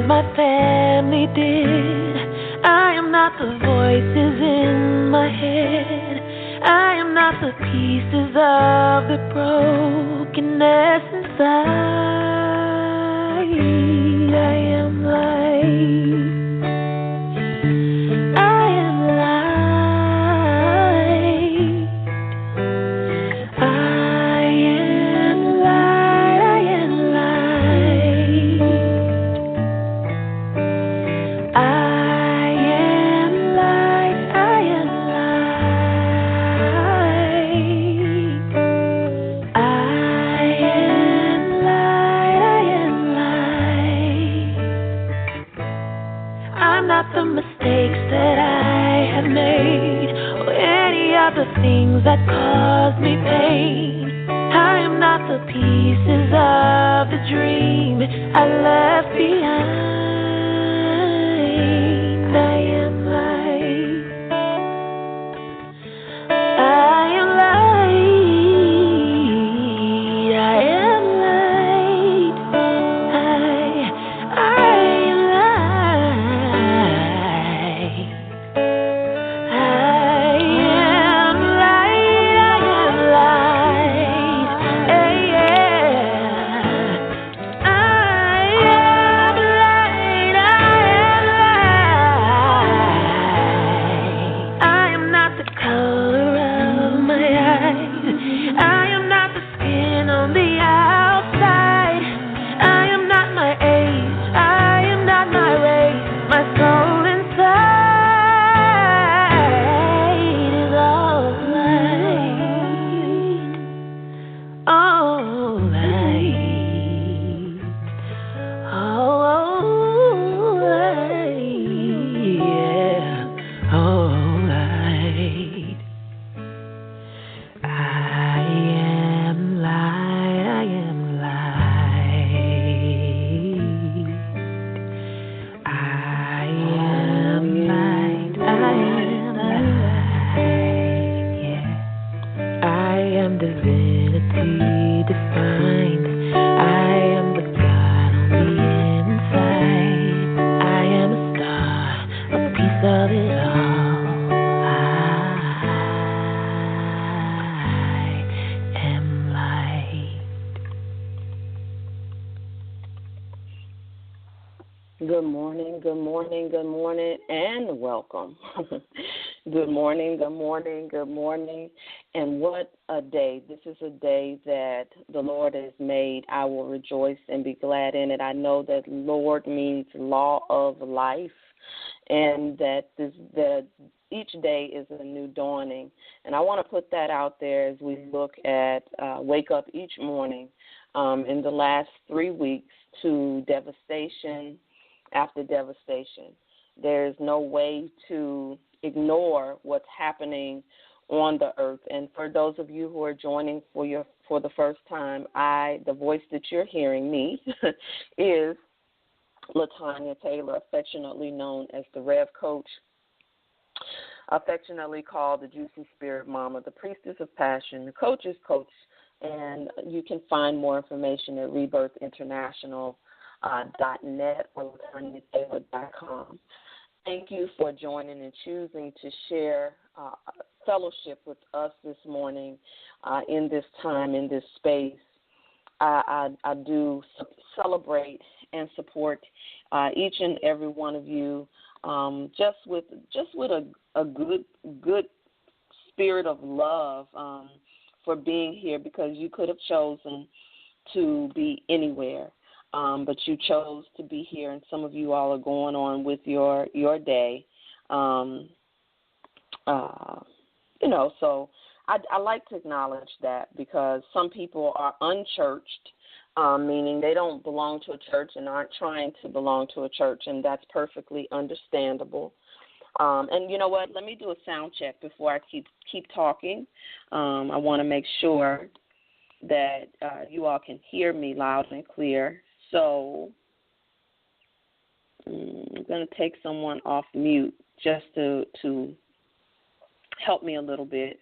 my family did. I am not the voices in my head. I am not the pieces of the brokenness inside. I am light. I am light. I am light. I am light. I am light. I am light. I am light. I am light. I'm not the mistakes that I have made, or any of the things that cause me pain. I am not the pieces of the dream I left behind. I am light. I am light. I am light. I am light. I am light. I am light. Yeah. I am light. I am light. I am not the color of my eyes. I am not the skin on the outside. I am not my age. I am not my race. My soul inside is all light. All light. All light. Yeah. All light. I am light. I am light. I am light. I am light. Yeah. I am divinity defined. I am the God on the inside. I am a star, a piece of it all. I am light. Good morning, good morning, good morning, and welcome. Good morning, good morning, good morning, and what a day. This is a day that the Lord has made. I will rejoice and be glad in it. I know that Lord means law of life, and that each day is a new dawning. And I want to put that out there as we look at Wake Up Each Morning in the last 3 weeks to devastation after devastation. There's no way to ignore what's happening on the earth. And for those of you who are joining for the first time, the voice that you're hearing, me, is LaTanya Taylor, affectionately known as the Rev Coach, affectionately called the Juicy Spirit Mama, the Priestess of Passion, the Coach's Coach. And you can find more information at rebirthinternational.net or LaTanyaTaylor.com. Thank you for joining and choosing to share fellowship with us this morning in this time, in this space. I do celebrate and support each and every one of you just with a good spirit of love for being here, because you could have chosen to be anywhere. But you chose to be here, and some of you all are going on with your day. So I like to acknowledge that, because some people are unchurched, meaning they don't belong to a church and aren't trying to belong to a church, and that's perfectly understandable. And you know what? Let me do a sound check before I keep talking. I want to make sure that you all can hear me loud and clear. So I'm going to take someone off mute just to help me a little bit.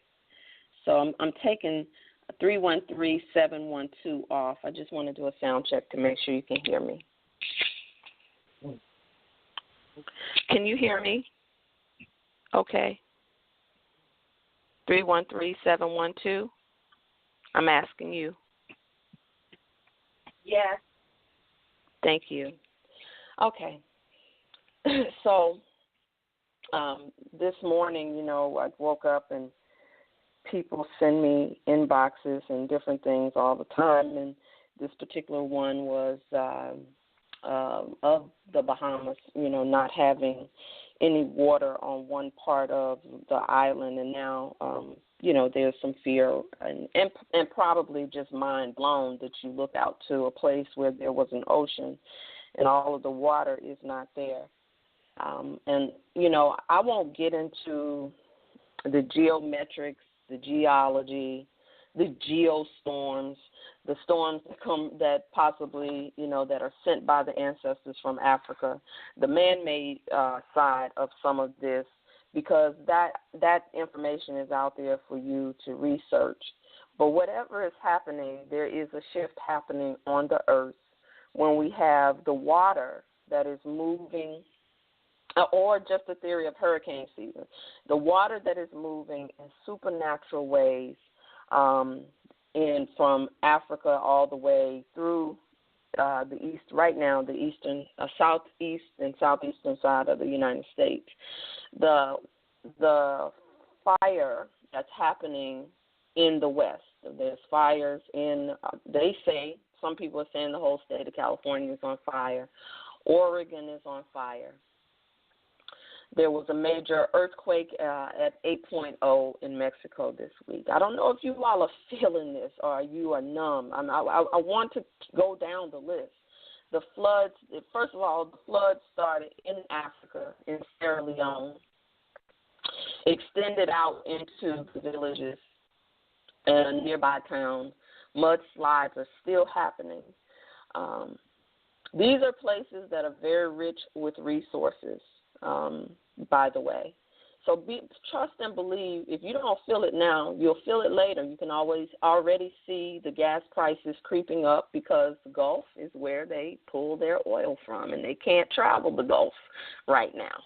So I'm taking 313712 off. I just want to do a sound check to make sure you can hear me. Can you hear me? Okay. 313712. I'm asking you. Yes. Thank you. Okay. So this morning, I woke up and people send me inboxes and different things all the time, and this particular one was of the Bahamas, not having any water on one part of the island, and now, there's some fear and probably just mind blown that you look out to a place where there was an ocean and all of the water is not there. And, I won't get into the geometrics, the geology, the geostorms, the storms that possibly, that are sent by the ancestors from Africa, the man-made side of some of this, because that information is out there for you to research. But whatever is happening, there is a shift happening on the earth when we have the water that is moving, or just the theory of hurricane season, the water that is moving in supernatural ways, and from Africa all the way through the east, right now, the eastern, southeast and southeastern side of the United States. The fire that's happening in the West. There's fires in, they say, some people are saying the whole state of California is on fire. Oregon is on fire. There was a major earthquake at 8.0 in Mexico this week. I don't know if you all are feeling this or you are numb. I want to go down the list. The floods, first of all, the floods started in Africa, in Sierra Leone, extended out into the villages and nearby towns. Mudslides are still happening. These are places that are very rich with resources, by the way. So trust and believe. If you don't feel it now, you'll feel it later. You can already see the gas prices creeping up because the Gulf is where they pull their oil from, and they can't travel the Gulf right now.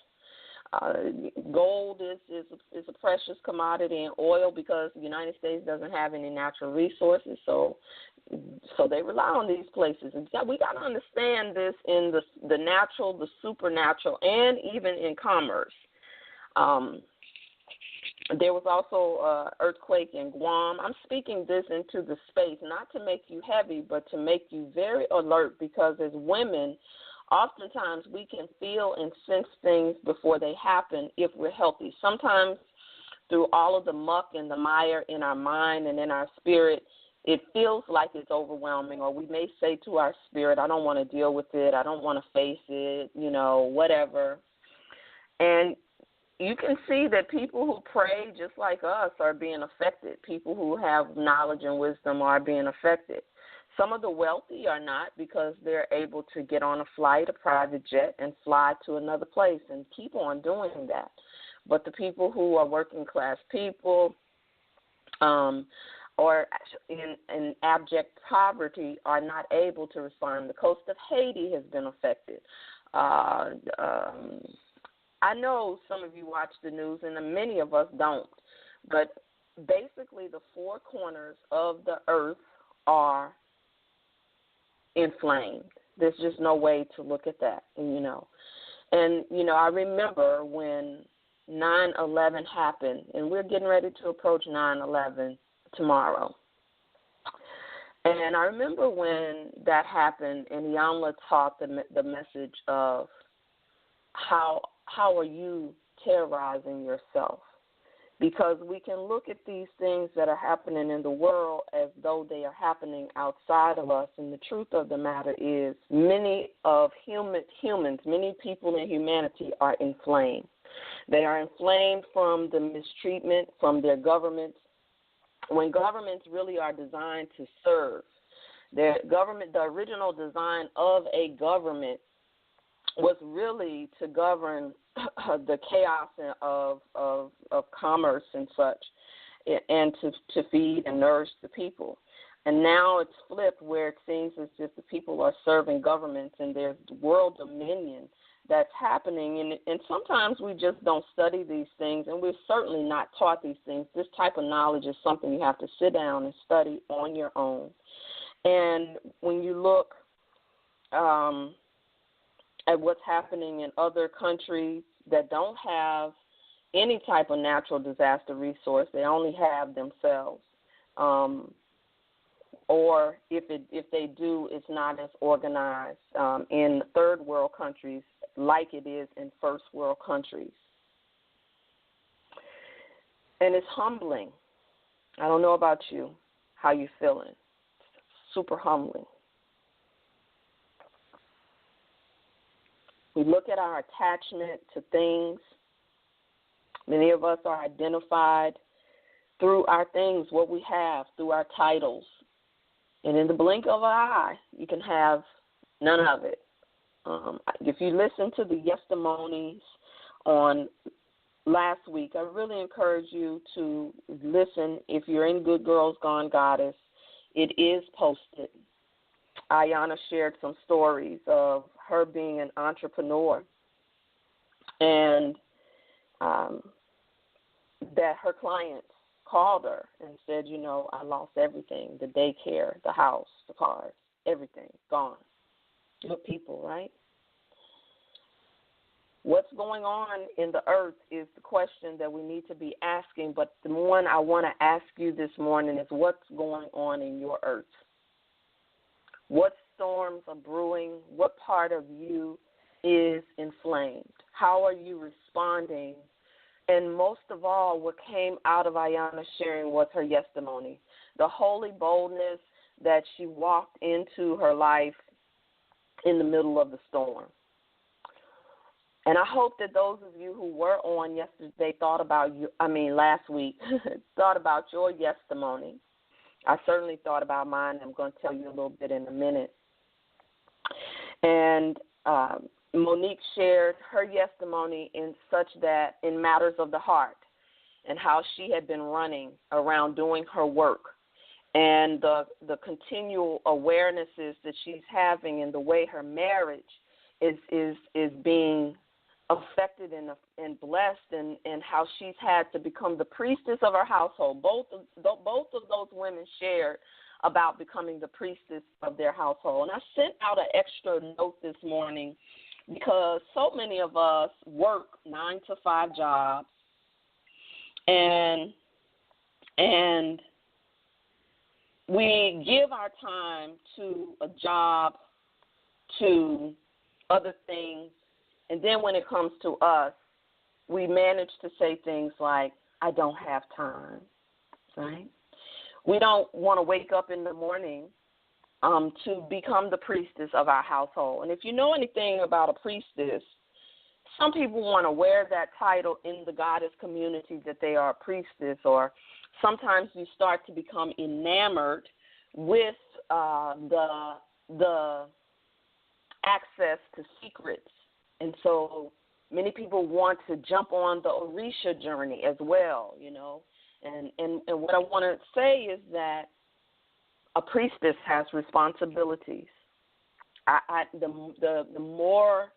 Gold is a precious commodity, and oil, because the United States doesn't have any natural resources, so they rely on these places. And we got to understand this in the natural, the supernatural, and even in commerce. There was also an earthquake in Guam. I'm speaking this into the space, not to make you heavy, but to make you very alert, because as women, oftentimes we can feel and sense things before they happen if we're healthy. Sometimes through all of the muck and the mire in our mind and in our spirit, it feels like it's overwhelming, or we may say to our spirit, I don't want to deal with it, I don't want to face it, whatever. And you can see that people who pray just like us are being affected. People who have knowledge and wisdom are being affected. Some of the wealthy are not, because they're able to get on a flight, a private jet, and fly to another place and keep on doing that. But the people who are working class people or in abject poverty are not able to respond. The coast of Haiti has been affected. I know some of you watch the news, and many of us don't. But basically the four corners of the earth are inflamed. There's just no way to look at that, And, I remember when 9/11 happened, and we're getting ready to approach 9/11 tomorrow. And I remember when that happened, and Yamla taught the message of how are you terrorizing yourself? Because we can look at these things that are happening in the world as though they are happening outside of us, and the truth of the matter is many people in humanity are inflamed. They are inflamed from the mistreatment from their governments, when governments really are designed to serve. The original design of a government was really to govern the chaos of commerce and such, and to feed and nourish the people. And now it's flipped where it seems as if the people are serving governments and there's world dominion that's happening. And sometimes we just don't study these things, and we're certainly not taught these things. This type of knowledge is something you have to sit down and study on your own. And when you look at what's happening in other countries that don't have any type of natural disaster resource, they only have themselves. Or if they do, it's not as organized in third world countries like it is in first world countries. And it's humbling. I don't know about you, how you feeling. Super humbling. We look at our attachment to things. Many of us are identified through our things, what we have, through our titles. And in the blink of an eye, you can have none of it. If you listen to the YES-i-Monies on last week, I really encourage you to listen. If you're in Good Girls Gone Goddess, it is posted. Ayana shared some stories of her being an entrepreneur and that her clients called her and said, you know, I lost everything, the daycare, the house, the cars, everything, gone. Good people, right? What's going on in the earth is the question that we need to be asking, but the one I want to ask you this morning is what's going on in your earth? What storms are brewing? What part of you is inflamed? How are you responding? And most of all, what came out of Ayana sharing was her YES-i-Mony, the holy boldness that she walked into her life in the middle of the storm. And I hope that those of you who were on yesterday last week, thought about your YES-i-Mony. I certainly thought about mine. I'm going to tell you a little bit in a minute. And Monique shared her YES-i-Mony in such that in matters of the heart and how she had been running around doing her work and the continual awarenesses that she's having in the way her marriage is being affected and blessed and how she's had to become the priestess of her household. Both of those women shared about becoming the priestess of their household. And I sent out an extra note this morning because so many of us work 9-to-5 jobs and we give our time to a job, to other things, and then when it comes to us, we manage to say things like, I don't have time, right? We don't want to wake up in the morning to become the priestess of our household. And if you know anything about a priestess, some people want to wear that title in the goddess community that they are a priestess, or sometimes you start to become enamored with the access to secrets. And so many people want to jump on the Orisha journey as well, you know. And what I want to say is that a priestess has responsibilities. The more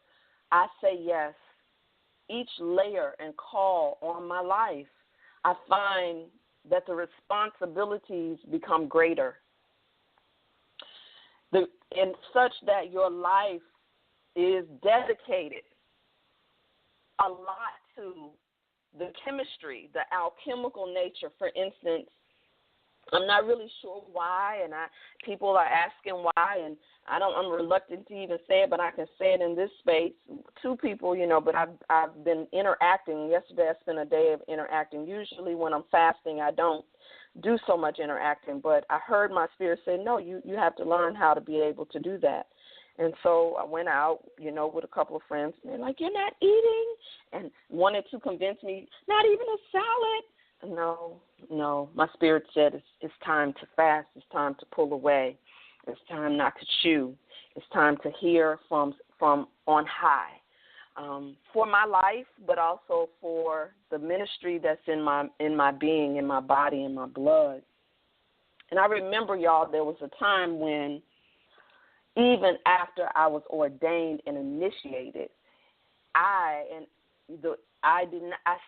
I say yes, each layer and call on my life, I find that the responsibilities become greater. In such that your life is dedicated a lot to the chemistry, the alchemical nature. For instance, I'm not really sure why, and people are asking why, and I'm reluctant to even say it, but I can say it in this space. Two people, you know, but I've been interacting. Yesterday I spent a day of interacting. Usually when I'm fasting, I don't do so much interacting, but I heard my spirit say, no, you have to learn how to be able to do that. And so I went out, you know, with a couple of friends, and they're like, you're not eating? And wanted to convince me, not even a salad? No. My spirit said it's time to fast. It's time to pull away. It's time not to chew. It's time to hear from on high. For my life, but also for the ministry that's in my being, in my body, in my blood. And I remember, y'all, there was a time when even after I was ordained and initiated, I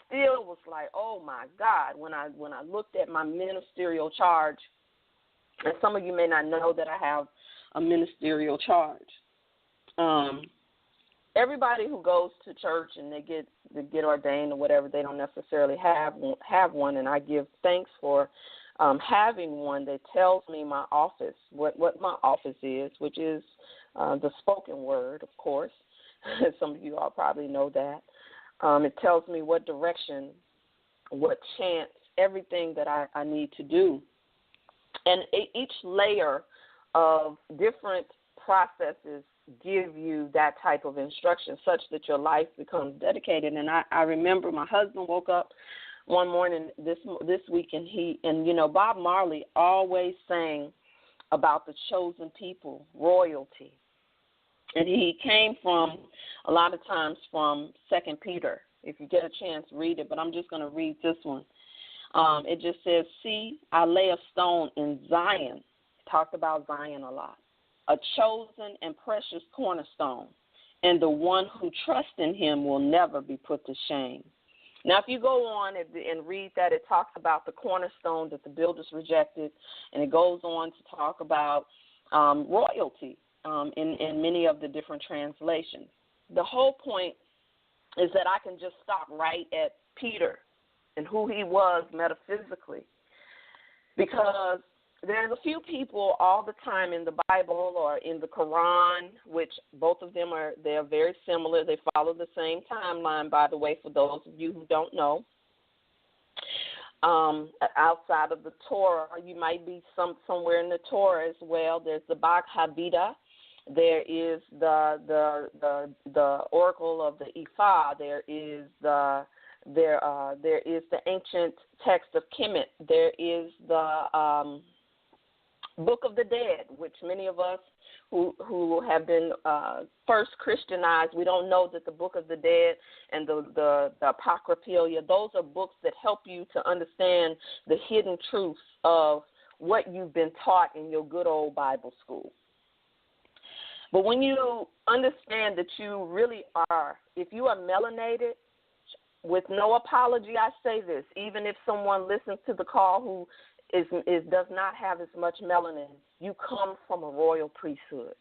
still was like, oh my God, when I looked at my ministerial charge, and some of you may not know that I have a ministerial charge. Everybody who goes to church and they get ordained or whatever, they don't necessarily have one, and I give thanks for having one that tells me my office, what my office is, which is the spoken word, of course. Some of you all probably know that. It tells me what direction, what chance, everything that I need to do. And each layer of different processes give you that type of instruction such that your life becomes dedicated. And I remember my husband woke up one morning this week, and you know, Bob Marley always sang about the chosen people, royalty. And he came from, a lot of times, from 2 Peter. If you get a chance, read it, but I'm just going to read this one. It just says, see, I lay a stone in Zion. Talked about Zion a lot. A chosen and precious cornerstone, and the one who trusts in him will never be put to shame. Now, if you go on and read that, it talks about the cornerstone that the builders rejected, and it goes on to talk about royalty in many of the different translations. The whole point is that I can just stop right at Peter and who he was metaphysically, because there's a few people all the time in the Bible or in the Quran, which both of them they're very similar. They follow the same timeline, by the way, for those of you who don't know. Outside of the Torah, you might be somewhere in the Torah as well. There's the Bhag Havita. There is the Oracle of the Ifa. There is the ancient text of Kemet. There is the Book of the Dead, which many of us who have been first Christianized, we don't know that the Book of the Dead and the Apocryphalia, those are books that help you to understand the hidden truths of what you've been taught in your good old Bible school. But when you understand that you really are, if you are melanated, with no apology, I say this, even if someone listens to the call who does not have as much melanin, you come from a royal priesthood.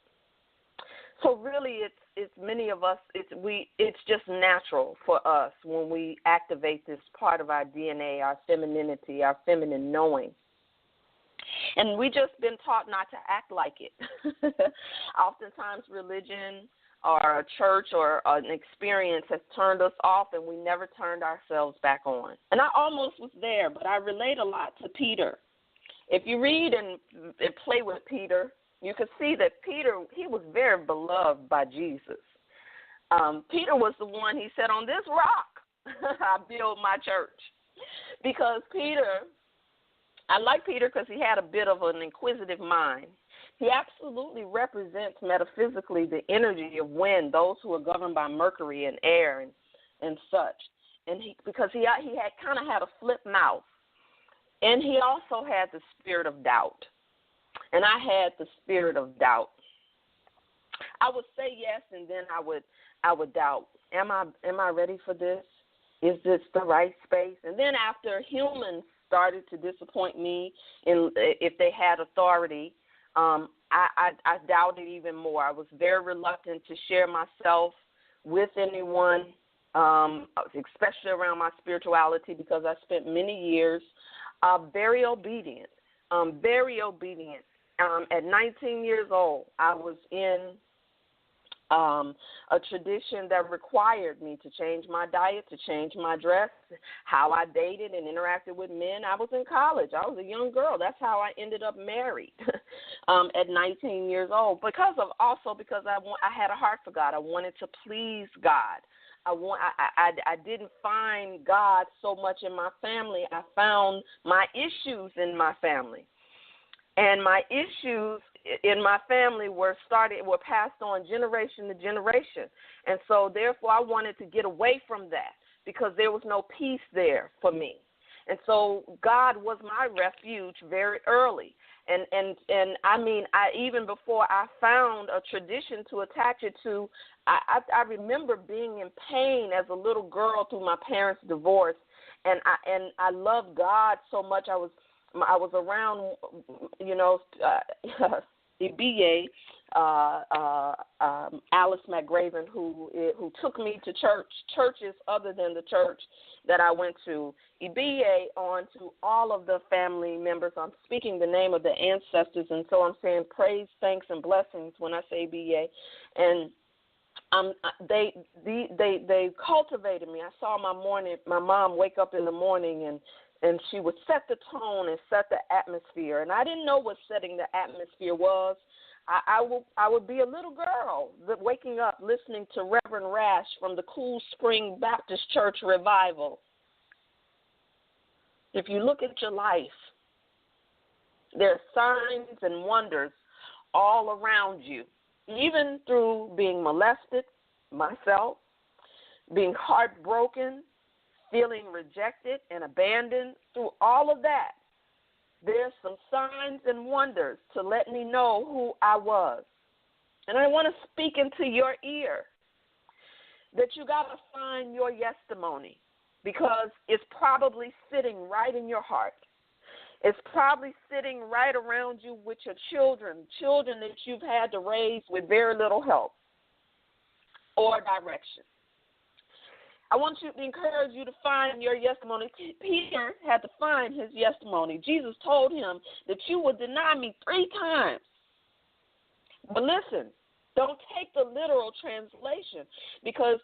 So really, it's many of us. It's just natural for us when we activate this part of our DNA, our femininity, our feminine knowing. And we just been taught not to act like it. Oftentimes, religion or a church or an experience has turned us off, and we never turned ourselves back on. And I almost was there, but I relate a lot to Peter. If you read and play with Peter, you can see that Peter, he was very beloved by Jesus. Peter was the one, he said, on this rock I build my church. Because Peter, I like Peter because he had a bit of an inquisitive mind. He absolutely represents metaphysically the energy of wind, those who are governed by Mercury and air and such. And because he had kind of had a flip mouth. And he also had the spirit of doubt. And I had the spirit of doubt. I would say yes, and then I would doubt. Am I ready for this? Is this the right space? And then after humans started to disappoint me if they had authority, I doubted even more. I was very reluctant to share myself with anyone, especially around my spirituality, because I spent many years very obedient. At 19 years old, I was in a tradition that required me to change my diet, to change my dress, how I dated and interacted with men. I was in college. I was a young girl. That's how I ended up married at 19 years old. Because I had a heart for God. I wanted to please God. I didn't find God so much in my family. I found my issues in my family. And my issues in my family were passed on generation to generation. And so, therefore, I wanted to get away from that because there was no peace there for me. And so God was my refuge very early. And I mean, even before I found a tradition to attach it to, I remember being in pain as a little girl through my parents' divorce, and I loved God so much. I was around, EBA, Alice McGraven, who took me to churches other than the church that I went to. EBA on to all of the family members. I'm speaking the name of the ancestors, and so I'm saying praise, thanks, and blessings when I say EBA. And they cultivated me. I saw my mom wake up in the morning and she would set the tone and set the atmosphere. And I didn't know what setting the atmosphere was. I would be a little girl waking up listening to Reverend Rash from the Cool Spring Baptist Church Revival. If you look at your life, there are signs and wonders all around you, even through being molested, myself, being heartbroken, feeling rejected and abandoned. Through all of that, there's some signs and wonders to let me know who I was. And I want to speak into your ear that you got to find your YES-i-Mony, because it's probably sitting right in your heart. It's probably sitting right around you with your children that you've had to raise with very little help or direction. I want to encourage you to find your YES-i-Mony. Peter had to find his YES-i-Mony. Jesus told him that you would deny me 3 times. But listen, don't take the literal translation, because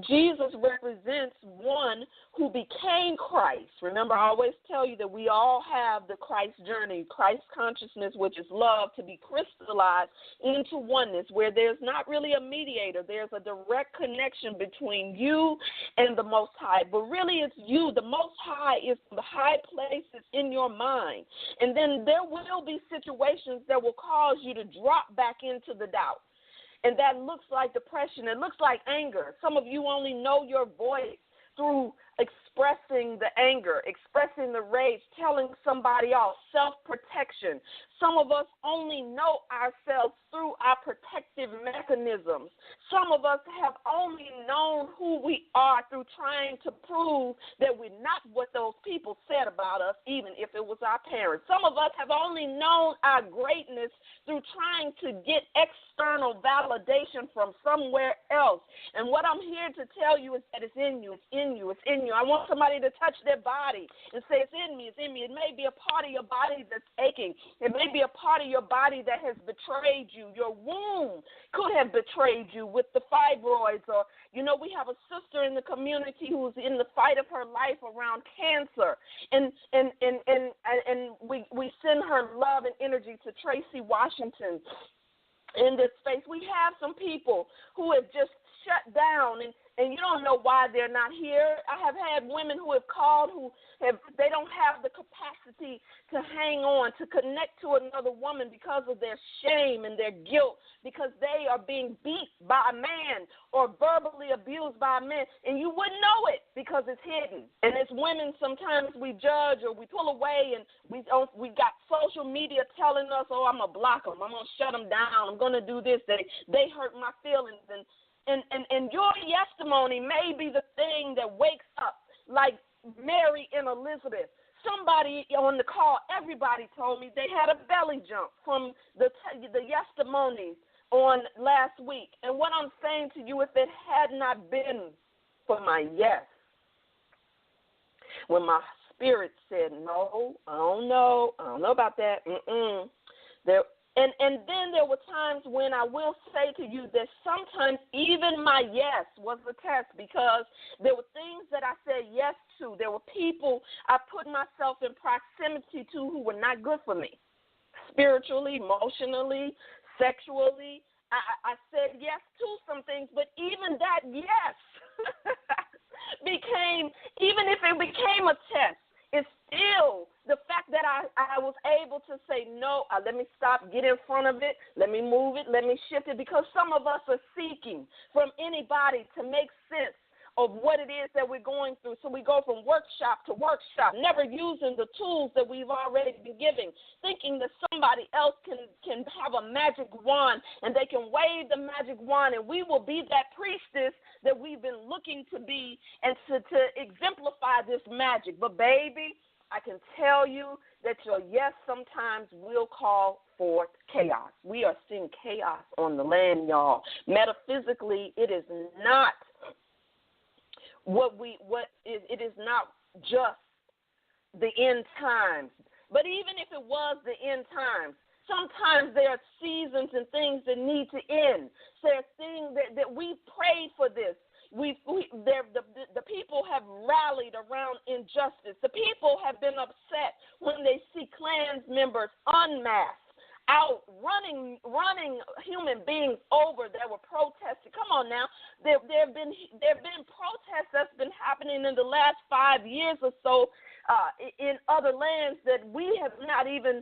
Jesus represents one who became Christ. Remember, I always tell you that we all have the Christ journey, Christ consciousness, which is love, to be crystallized into oneness, where there's not really a mediator. There's a direct connection between you and the Most High. But really, it's you. The Most High is the high places in your mind. And then there will be situations that will cause you to drop back into the doubt. And that looks like depression. It looks like anger. Some of you only know your voice through expressing the anger, expressing the rage, telling somebody off, self-protection. Some of us only know ourselves through our protective mechanisms. Some of us have only known who we are through trying to prove that we're not what those people said about us, even if it was our parents. Some of us have only known our greatness through trying to get external validation from somewhere else. And what I'm here to tell you is that it's in you, it's in you, it's in you. I want somebody to touch their body and say, it's in me, it's in me. It may be a part of your body that's aching. It may be a part of your body that has betrayed you. Your womb could have betrayed you with the fibroids. Or, we have a sister in the community who's in the fight of her life around cancer. And we send her love and energy to Tracy Washington in this space. We have some people who have just shut down, and you don't know why they're not here. I have had women who have called they don't have the capacity to hang on, to connect to another woman because of their shame and their guilt, because they are being beat by a man or verbally abused by a man, and you wouldn't know it because it's hidden. And as women, sometimes we judge or we pull away, and we got social media telling us, oh, I'm going to block them, I'm going to shut them down, I'm going to do this, they hurt my feelings. And your YES-i-Mony may be the thing that wakes up, like Mary and Elizabeth. Somebody on the call, everybody told me they had a belly jump from the YES-i-Monies on last week. And what I'm saying to you, if it had not been for my yes, when my spirit said, no, I don't know about that, And then there were times when I will say to you that sometimes even my yes was a test, because there were things that I said yes to. There were people I put myself in proximity to who were not good for me, spiritually, emotionally, sexually. I said yes to some things, but even that yes even if it became a test, it's still the fact that I was able to say, no, let me stop, get in front of it, let me move it, let me shift it, because some of us are seeking from anybody to make sense of what it is that we're going through. So we go from workshop to workshop, never using the tools that we've already been giving, thinking that somebody else can have a magic wand and they can wave the magic wand and we will be that priestess that we've been looking to be and to exemplify this magic. But, baby, I can tell you that your yes sometimes will call forth chaos. We are seeing chaos on the land, y'all. Metaphysically, it is not it is not just the end times. But even if it was the end times, sometimes there are seasons and things that need to end. So there are things that we prayed for this. The people have rallied around injustice. The people have been upset when they see Klan members unmasked, out running human beings over that were protesting. Come on now, there have been protests that's been happening in the last 5 years or so in other lands that we have not even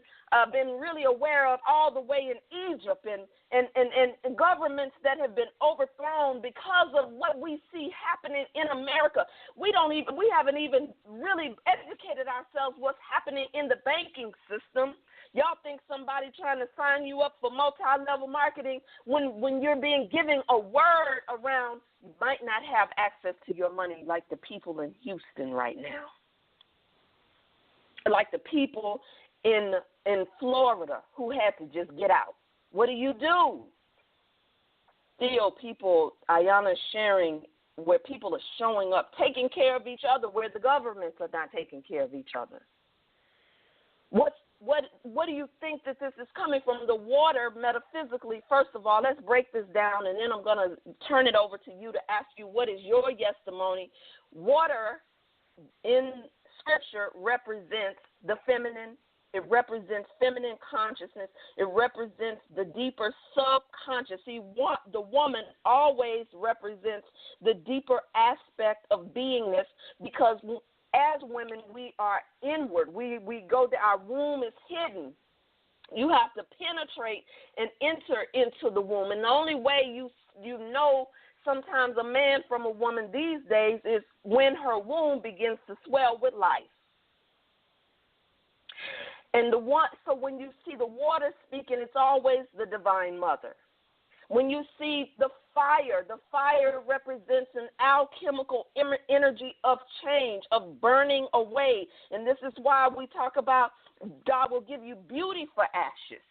been really aware of, all the way in Egypt and governments that have been overthrown because of what we see happening in America. We haven't even really educated ourselves what's happening in the banking system. Y'all think somebody trying to sign you up for multi-level marketing when you're being given a word around, you might not have access to your money like the people in Houston right now, like the people in Florida who had to just get out. What do? Still, people, Ayana is sharing where people are showing up, taking care of each other, where the governments are not taking care of each other. What do you think that this is coming from? The water, metaphysically, first of all, let's break this down, and then I'm going to turn it over to you to ask you what is your YES-i-Mony. Water in Scripture represents the feminine. It represents feminine consciousness. It represents the deeper subconscious. See, the woman always represents the deeper aspect of beingness, because as women, we are inward. We go there. Our womb is hidden. You have to penetrate and enter into the womb. And the only way you know sometimes a man from a woman these days is when her womb begins to swell with life. And so when you see the water speaking, it's always the divine mother. When you see the fire represents an alchemical energy of change, of burning away. And this is why we talk about God will give you beauty for ashes.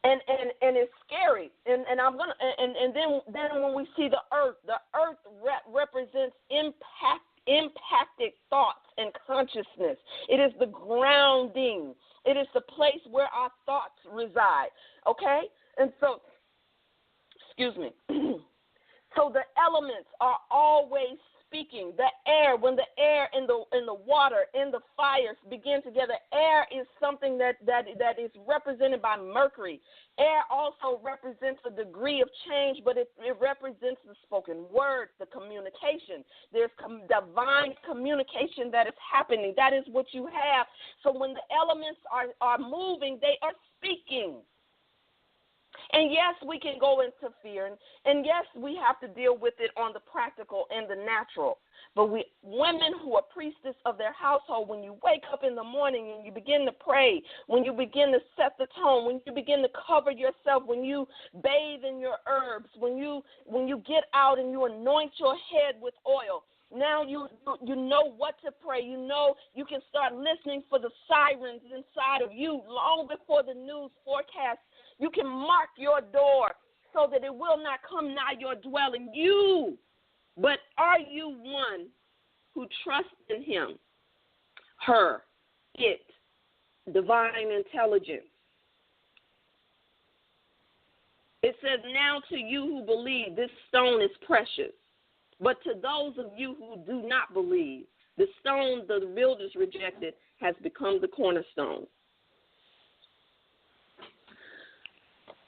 And it's scary. And then when we see the earth represents impacted thoughts and consciousness. It is the grounding. It is the place where our thoughts reside. Okay? And so, excuse me. So the elements are always speaking. The air, when the air and the water and the fires begin together, air is something that is represented by Mercury. Air also represents a degree of change, but it represents the spoken word, the communication. There's divine communication that is happening. That is what you have. So when the elements are moving, they are speaking. And yes, we can go into fear, and yes, we have to deal with it on the practical and the natural. But women who are priestess of their household, when you wake up in the morning and you begin to pray, when you begin to set the tone, when you begin to cover yourself, when you bathe in your herbs, when you get out and you anoint your head with oil, now you know what to pray. You know you can start listening for the sirens inside of you long before the news forecast. You can mark your door so that it will not come nigh your dwelling. But are you one who trusts in him, her, it, divine intelligence? It says, now to you who believe, this stone is precious. But to those of you who do not believe, the stone the builders rejected has become the cornerstone.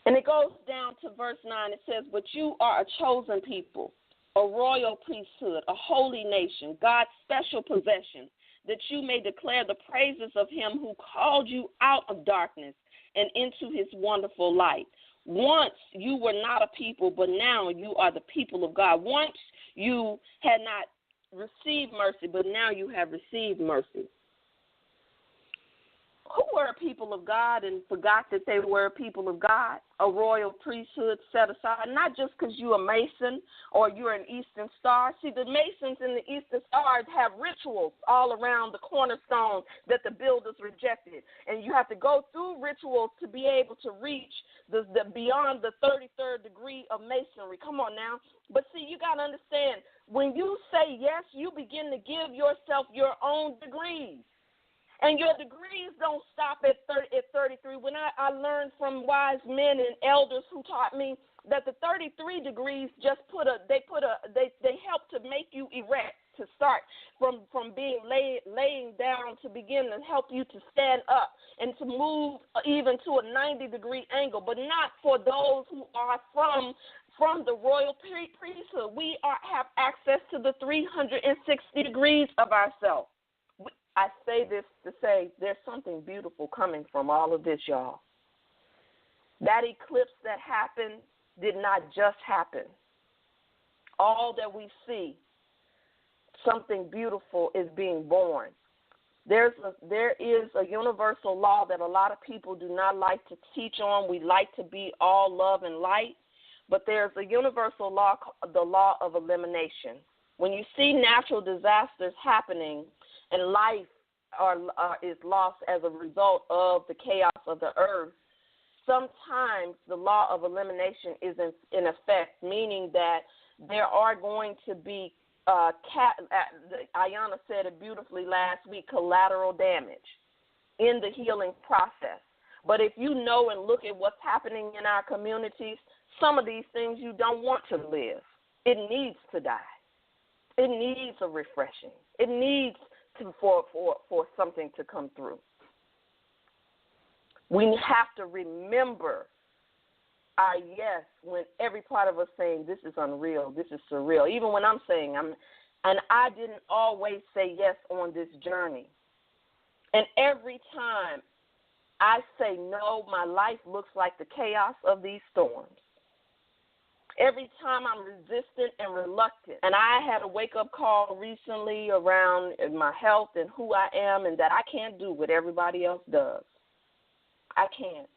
And it goes down to verse 9. It says, but you are a chosen people, a royal priesthood, a holy nation, God's special possession, that you may declare the praises of him who called you out of darkness and into his wonderful light. Once you were not a people, but now you are the people of God. Once you had not received mercy, but now you have received mercy. Who were a people of God and forgot that they were a people of God, a royal priesthood set aside, not just because you're a Mason or you're an Eastern Star. See, the Masons and the Eastern Stars have rituals all around the cornerstone that the builders rejected, and you have to go through rituals to be able to reach the beyond the 33rd degree of Masonry. Come on now. But see, you got to understand, when you say yes, you begin to give yourself your own degrees. And your degrees don't stop at 33. When I learned from wise men and elders who taught me that the 33 degrees just they help to make you erect, to start from being laying down, to begin to help you to stand up and to move even to a 90-degree angle, but not for those who are from the royal priesthood. We have access to the 360 degrees of ourselves. I say this to say there's something beautiful coming from all of this, y'all. That eclipse that happened did not just happen. All that we see, something beautiful is being born. There is a universal law that a lot of people do not like to teach on. We like to be all love and light, but there's a universal law, the law of elimination. When you see natural disasters happening, and life is lost as a result of the chaos of the earth, sometimes the law of elimination is in effect, meaning that there are going to be, Ayanna said it beautifully last week, collateral damage in the healing process. But if you know and look at what's happening in our communities, some of these things you don't want to live. It needs to die. It needs a refreshing. It needs for something to come through. We have to remember our yes when every part of us saying this is unreal, this is surreal. Even when I'm saying and I didn't always say yes on this journey. And every time I say no, my life looks like the chaos of these storms. Every time I'm resistant and reluctant. And I had a wake-up call recently around my health and who I am, and that I can't do what everybody else does. I can't.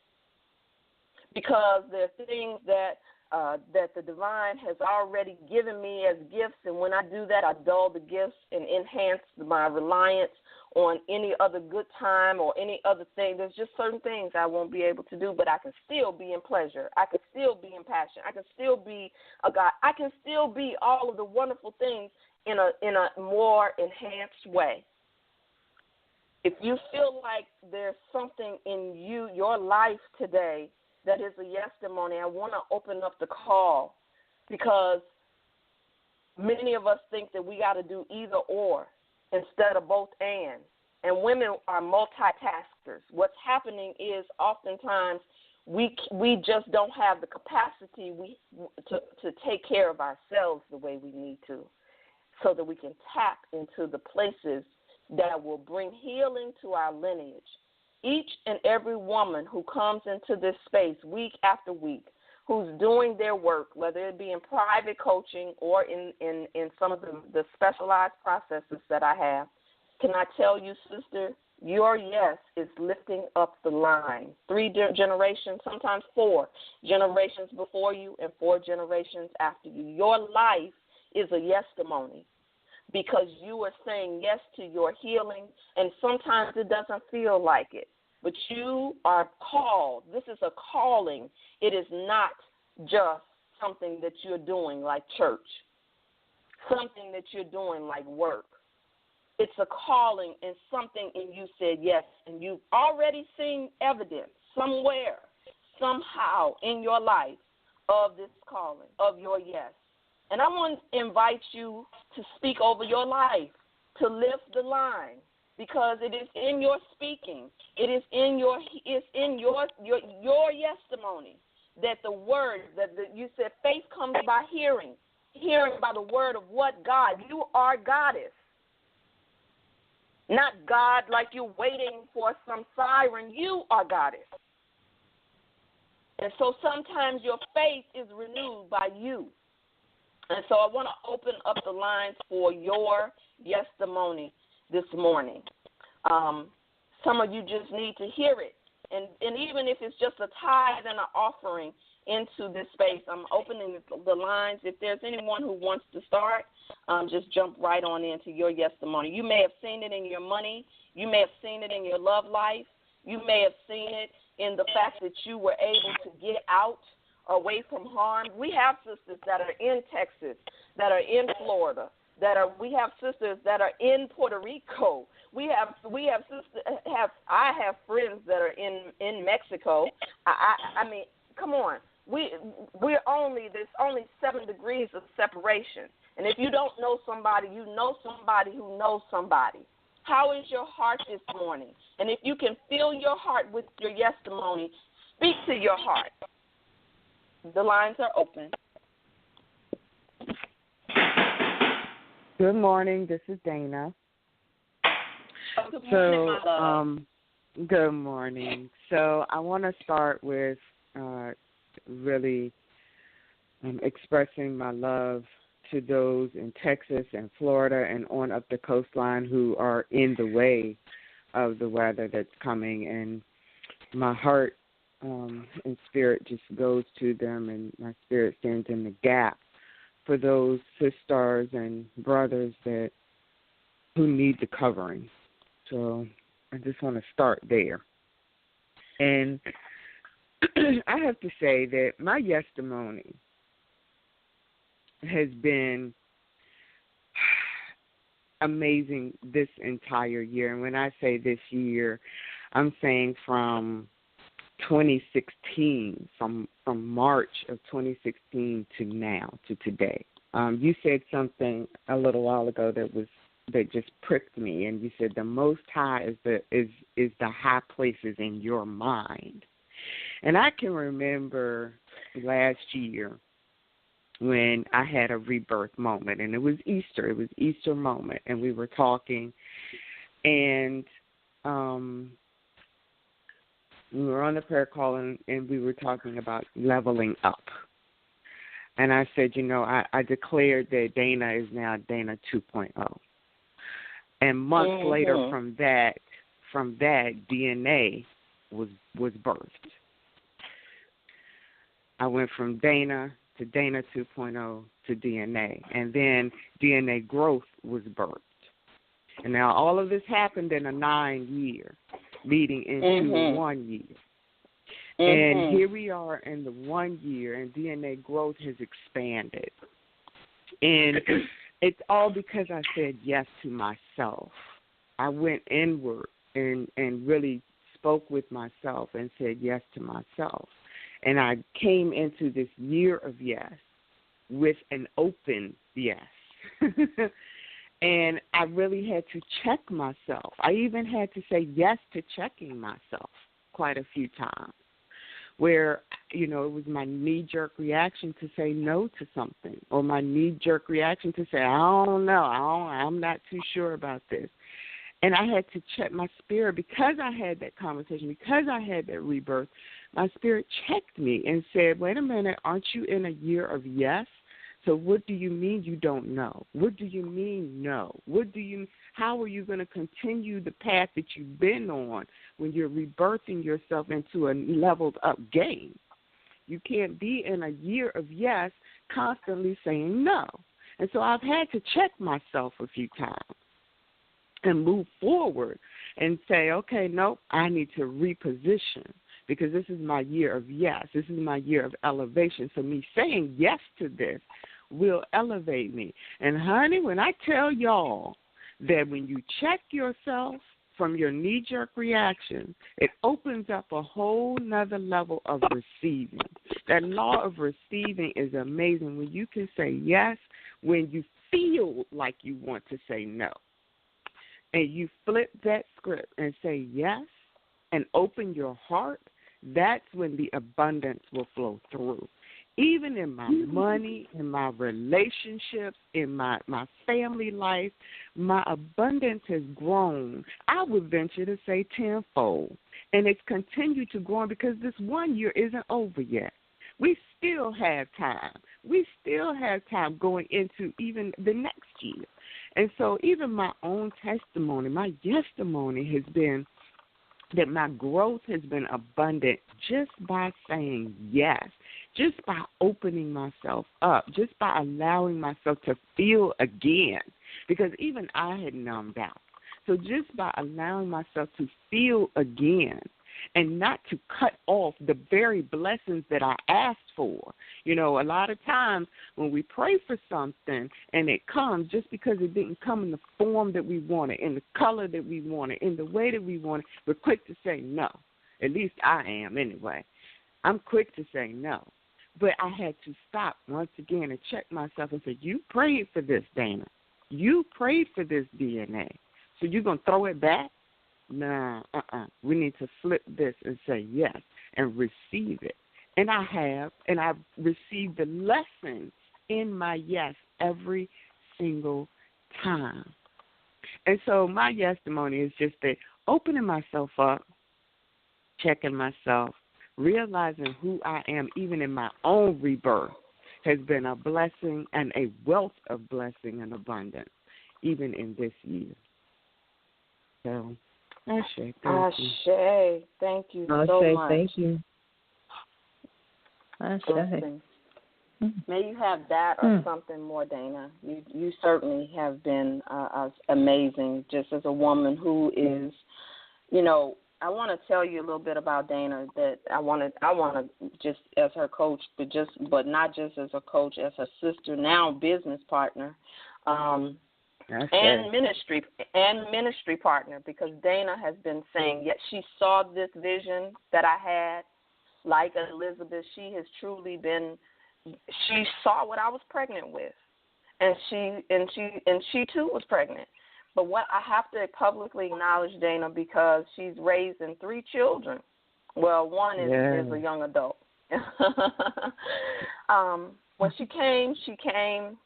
Because there are things that the divine has already given me as gifts, and when I do that, I dull the gifts and enhance my reliance on any other good time or any other thing. There's just certain things I won't be able to do, but I can still be in pleasure. I can still be in passion. I can still be a God. I can still be all of the wonderful things in a more enhanced way. If you feel like there's something in your life today that is a yes-i-Mony, I want to open up the call, because many of us think that we got to do either or instead of both and women are multitaskers. What's happening is oftentimes we just don't have the capacity to take care of ourselves the way we need to, so that we can tap into the places that will bring healing to our lineage. Each and every woman who comes into this space week after week, who's doing their work, whether it be in private coaching or in some of the specialized processes that I have, can I tell you, sister, your yes is lifting up the line. 3 generations, sometimes 4 generations before you and 4 generations after you. Your life is a yes-i-Mony, because you are saying yes to your healing, and sometimes it doesn't feel like it. But you are called. This is a calling. It is not just something that you're doing like church, something that you're doing like work. It's a calling, and something in you said yes, and you've already seen evidence somewhere, somehow in your life of this calling, of your yes. And I want to invite you to speak over your life, to lift the line, because it is in your speaking, it is in your yes-i-Mony that the word that you said faith comes by hearing by the word of what God. You are goddess, not God like you're waiting for some siren. You are goddess. And so sometimes your faith is renewed by you. And so I want to open up the lines for your YES-i-Mony this morning. Some of you just need to hear it. And even if it's just a tithe and an offering into this space, I'm opening the lines. If there's anyone who wants to start, just jump right on into your YES-i-Mony. You may have seen it in your money. You may have seen it in your love life. You may have seen it in the fact that you were able to get out away from harm. We have sisters that are in Texas, that are in Florida, we have sisters that are in Puerto Rico. We have sisters. I have friends that are in Mexico. I mean, come on. There's only 7 degrees of separation. And if you don't know somebody, you know somebody who knows somebody. How is your heart this morning? And if you can fill your heart with your YES-i-Mony, speak to your heart. The lines are open. Good morning. This is Dana. Good morning, my love. Good morning. So I want to start with really expressing my love to those in Texas and Florida and on up the coastline who are in the way of the weather that's coming. And my heart and spirit just goes to them, and my spirit stands in the gap for those sisters and brothers who need the covering. So I just want to start there. And I have to say that my YES-i-Mony has been amazing this entire year. And when I say this year, I'm saying from 2016, from March of 2016 to now, to today. You said something a little while ago that just pricked me, and you said the Most High is the high places in your mind. And I can remember last year when I had a rebirth moment, and it was Easter. It was Easter moment, and we were talking, and we were on the prayer call, and we were talking about leveling up. And I said, I declared that Dana is now Dana 2.0. And months later from that, DNA was birthed. I went from Dana to Dana 2.0 to DNA. And then DNA growth was birthed. And now all of this happened in a 9-year, leading into 1 year. And here we are in the 1 year, and DNA growth has expanded. And it's all because I said yes to myself. I went inward and really spoke with myself and said yes to myself. And I came into this year of yes with an open yes. And I really had to check myself. I even had to say yes to checking myself quite a few times, where, it was my knee-jerk reaction to say no to something, or my knee-jerk reaction to say, I don't know, I'm not too sure about this. And I had to check my spirit because I had that conversation, because I had that rebirth. My spirit checked me and said, wait a minute, aren't you in a year of yes? So what do you mean you don't know? What do you mean no? How are you going to continue the path that you've been on when you're rebirthing yourself into a leveled up game? You can't be in a year of yes constantly saying no. And so I've had to check myself a few times and move forward and say, okay, nope, I need to reposition because this is my year of yes. This is my year of elevation. So me saying yes to this will elevate me. And, honey, when I tell y'all that when you check yourself from your knee-jerk reaction, it opens up a whole nother level of receiving. That law of receiving is amazing when you can say yes when you feel like you want to say no. And you flip that script and say yes and open your heart, that's when the abundance will flow through. even in my money, in my relationships, in my family life, my abundance has grown. I would venture to say tenfold. And it's continued to grow because this 1 year isn't over yet. We still have time. We still have time going into even the next year. And so even my own testimony, my yes-testimony has been that my growth has been abundant just by saying yes, just by opening myself up, just by allowing myself to feel again, because even I had numbed out. So just by allowing myself to feel again and not to cut off the very blessings that I asked for. You know, a lot of times when we pray for something and it comes, just because it didn't come in the form that we wanted, in the color that we wanted, in the way that we wanted, we're quick to say no. At least I am anyway. I'm quick to say no. But I had to stop once again and check myself and say, you prayed for this, Dana. You prayed for this DNA. So you're going to throw it back? No, we need to flip this and say yes and receive it. And I have, and I've received the lessons in my yes every single time. And so my yes-testimony is just that opening myself up, checking myself, realizing who I am even in my own rebirth has been a blessing and a wealth of blessing and abundance even in this year. So, Ashe, thank you. Ashe, thank you so much. Thank you. Ashe. May you have that or something more, Dana. You certainly have been amazing, just as a woman who is, you know, I want to tell you a little bit about Dana. That I want to just as her coach, but not just as a coach, as her sister, now business partner. And ministry partner, because Dana has been saying, yet she saw this vision that I had, like Elizabeth. She has truly been. She saw what I was pregnant with, and she too was pregnant. But what I have to publicly acknowledge Dana, because she's raising 3 children. Well, one is a young adult. When she came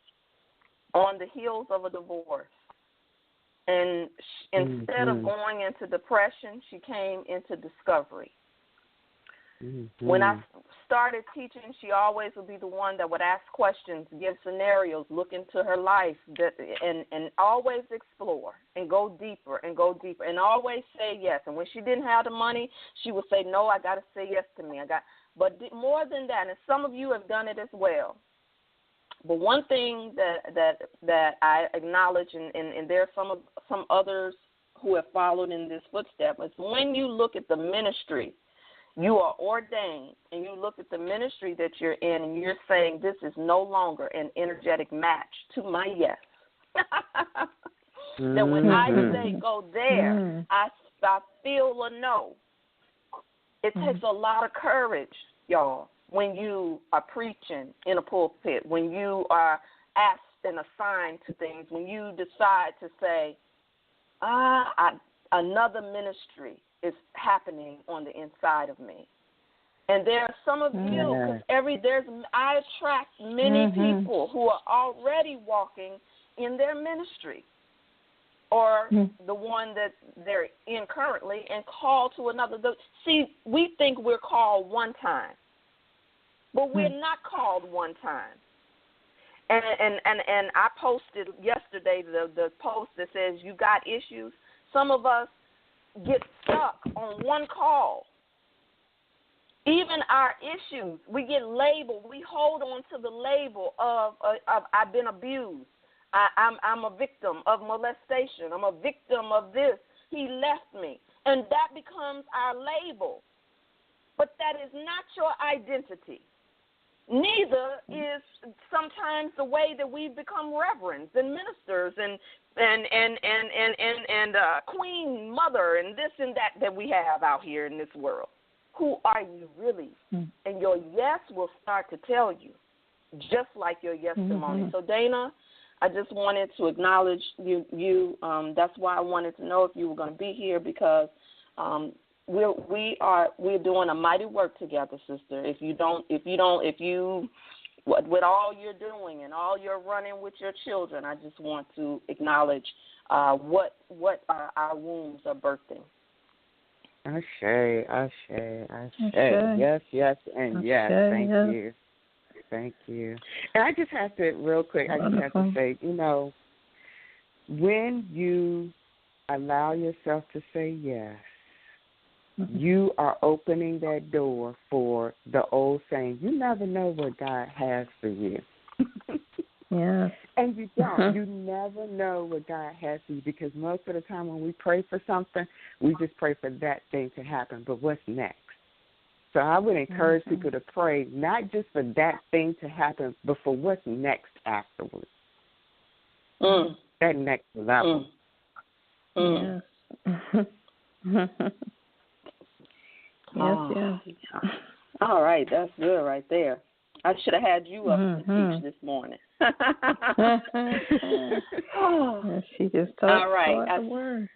on the heels of a divorce. And instead of going into depression, she came into discovery. Mm-hmm. When I started teaching, she always would be the one that would ask questions, give scenarios, look into her life, and always explore and go deeper and always say yes. And when she didn't have the money, she would say, no, I got to say yes to me. But more than that, and some of you have done it as well. But one thing that I acknowledge, and there are some others who have followed in this footstep, is when you look at the ministry, you are ordained, and you look at the ministry that you're in, and you're saying this is no longer an energetic match to my yes. That when I say go there, I feel a no. It takes a lot of courage, y'all, when you are preaching in a pulpit, when you are asked and assigned to things, when you decide to say, another ministry is happening on the inside of me. And there are some of you, because I attract many people who are already walking in their ministry, or the one that they're in currently, and called to another. See, we think we're called one time, but we're not called one time. And I posted yesterday the post that says, you got issues. Some of us get stuck on one call. Even our issues, we get labeled. We hold on to the label of I've been abused. I'm a victim of molestation. I'm a victim of this. He left me. And that becomes our label. But that is not your identity. Neither is sometimes the way that we become reverends and ministers and queen mother and this and that we have out here in this world. Who are you really? And your yes will start to tell you, just like your yes-testimony. So, Dana, I just wanted to acknowledge you. That's why I wanted to know if you were going to be here, because we're doing a mighty work together, sister. If you with all you're doing and all you're running with your children, I just want to acknowledge what our wombs are birthing. Ashe. Yes, and yes. Thank you. And I just have to, real quick, say, when you allow yourself to say yes, you are opening that door for the old saying, you never know what God has for you. Yeah. And you don't. You never know what God has for you, because most of the time when we pray for something, we just pray for that thing to happen. But what's next? So I would encourage people to pray not just for that thing to happen, but for what's next afterwards. That next level. Yes. Yes. All right, that's good right there. I should have had you up to teach this morning. She just taught, all right. the word.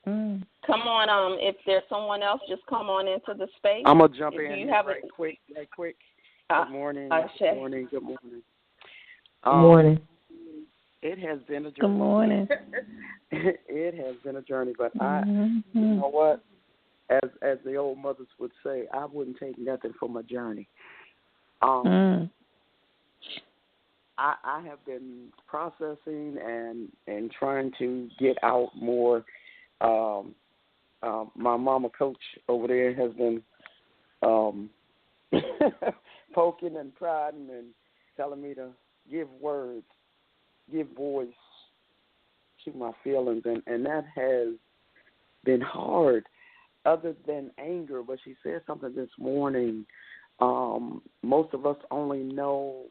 Come on, if there's someone else, just come on into the space. I'm going to jump in right quick. Good morning. Good morning. Good morning. It has been a journey. Good morning. It has been a journey, but you know what? As the old mothers would say, I wouldn't take nothing for my journey. I have been processing and trying to get out more. My mama coach over there has been poking and prodding and telling me to give words, give voice to my feelings, and that has been hard, other than anger. But she said something this morning. Most of us only know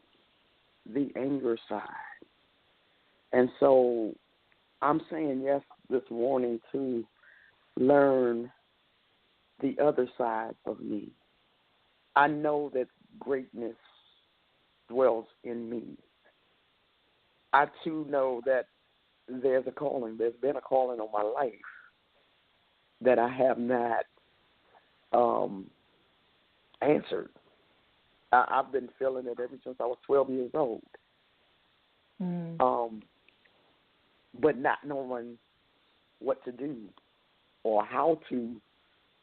the anger side. And so I'm saying yes this morning to learn the other side of me. I know that greatness dwells in me. I, too, know that there's a calling. There's been a calling on my life that I have not answered. I've been feeling it ever since I was 12 years old. But not knowing what to do or how to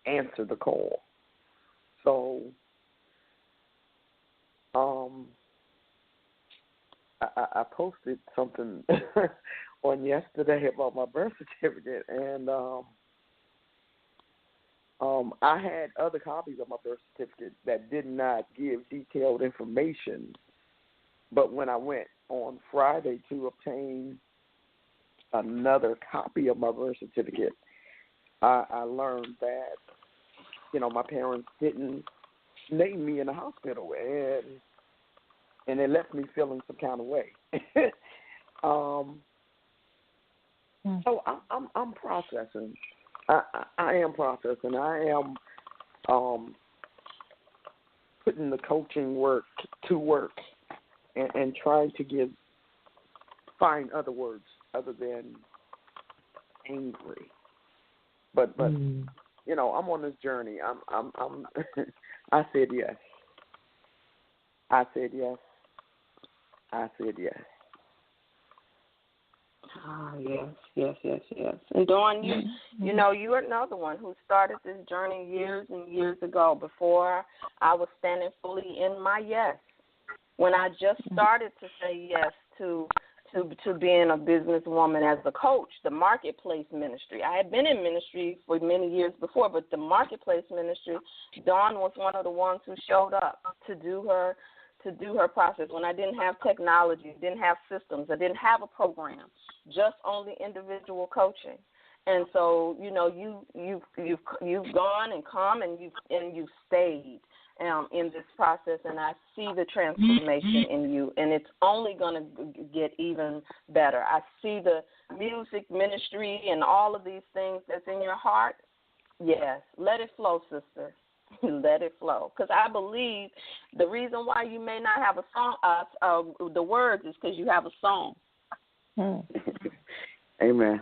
answer the call. So I posted something on yesterday about my birth certificate, and I had other copies of my birth certificate that did not give detailed information. But when I went on Friday to obtain another copy of my birth certificate, I learned that, my parents didn't name me in the hospital, and it left me feeling some kind of way. So I'm processing. I am processing. I am putting the coaching work to work and trying to find other words other than angry. But I'm on this journey. I'm I said yes. I said yes. Yes. And Dawn, you're another one who started this journey years and years ago, before I was standing fully in my yes. When I just started to say yes to being a businesswoman as a coach, the marketplace ministry. I had been in ministry for many years before, but the marketplace ministry, Dawn was one of the ones who showed up to do her process when I didn't have technology, didn't have systems, I didn't have a program, just only individual coaching. And so, you've gone and come and you've stayed in this process, and I see the transformation in you, and it's only going to get even better. I see the music ministry and all of these things that's in your heart. Yes, let it flow, sister. Let it flow. Because I believe the reason why you may not have a song, the words, is because you have a song. Amen.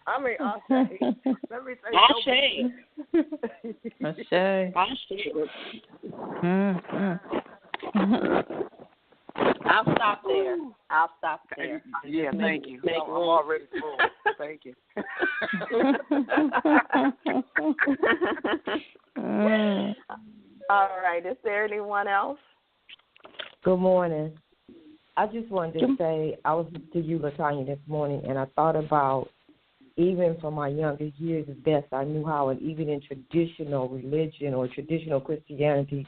I mean, Ashe. Let me say Ashe. I'll stop there. Yeah, thank you. No, I'm already full. Thank you. All right. Is there anyone else? Good morning. I just wanted to say, I was to you, LaTanya, this morning, and I thought about, even from my younger years, as best I knew how, and even in traditional religion or traditional Christianity,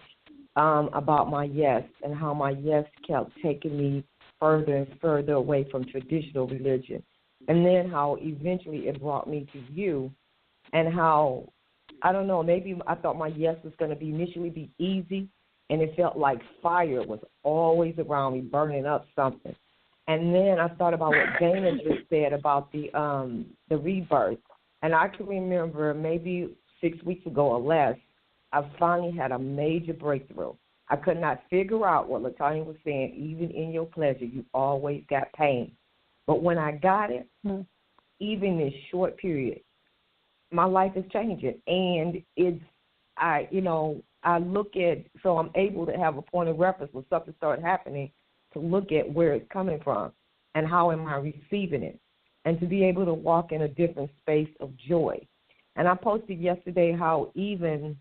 about my yes and how my yes kept taking me further and further away from traditional religion. And then how eventually it brought me to you, and how, I don't know, maybe I thought my yes was going to initially be easy, and it felt like fire was always around me, burning up something. And then I thought about what Dana just said about the rebirth. And I can remember maybe 6 weeks ago or less, I finally had a major breakthrough. I could not figure out what LaTanya was saying. Even in your pleasure, you always got pain. But when I got it, even this short period, my life is changing. And I look at, so I'm able to have a point of reference when something started happening, to look at where it's coming from and how am I receiving it, and to be able to walk in a different space of joy. And I posted yesterday how even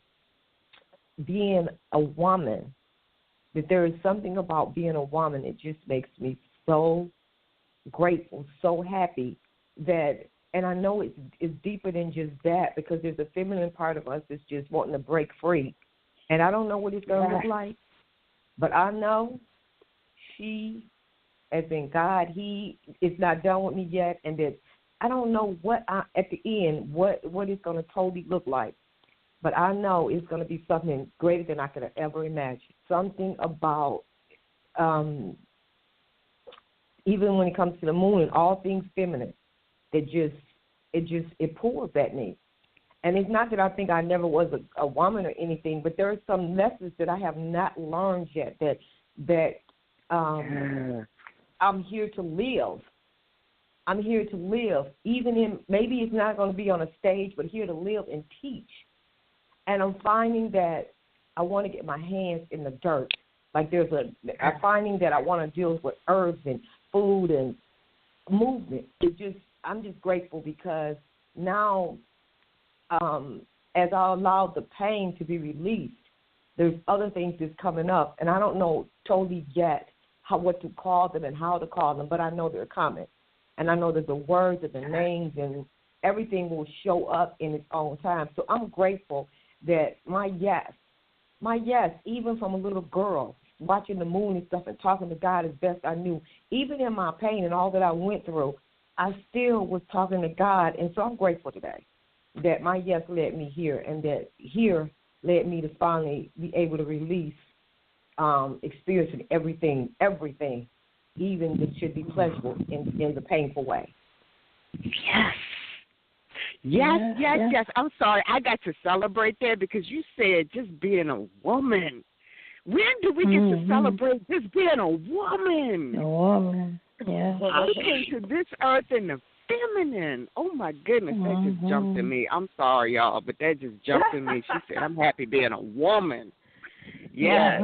being a woman, that there is something about being a woman that just makes me so grateful, so happy that, and I know it's deeper than just that, because there's a feminine part of us that's just wanting to break free. And I don't know what it's going to look like, but I know she, as in God, he is not done with me yet, and that I don't know at the end, what it's going to totally look like. But I know it's going to be something greater than I could have ever imagined. Something about, even when it comes to the moon and all things feminine, it pulls at me. And it's not that I think I never was a woman or anything, but there are some lessons that I have not learned yet that I'm here to live. I'm here to live, even in, maybe it's not going to be on a stage, but here to live and teach. And I'm finding that I want to get my hands in the dirt. Like I'm finding that I want to deal with herbs and food and movement. I'm just grateful because now, as I allow the pain to be released, there's other things that's coming up, and I don't know totally yet what to call them and how to call them, but I know they're coming. And I know that the words and the names and everything will show up in its own time. So I'm grateful that my yes, even from a little girl, watching the moon and stuff and talking to God as best I knew, even in my pain and all that I went through, I still was talking to God. And so I'm grateful today that my yes led me here, and that here led me to finally be able to release, experiencing everything, even that should be pleasurable in the painful way. Yes. I'm sorry. I got to celebrate that because you said just being a woman. When do we get to celebrate just being a woman? A woman, yeah. We came to this earth in the feminine. Oh, my goodness, that just jumped in me. I'm sorry, y'all, but that just jumped in me. She said, I'm happy being a woman. Yes.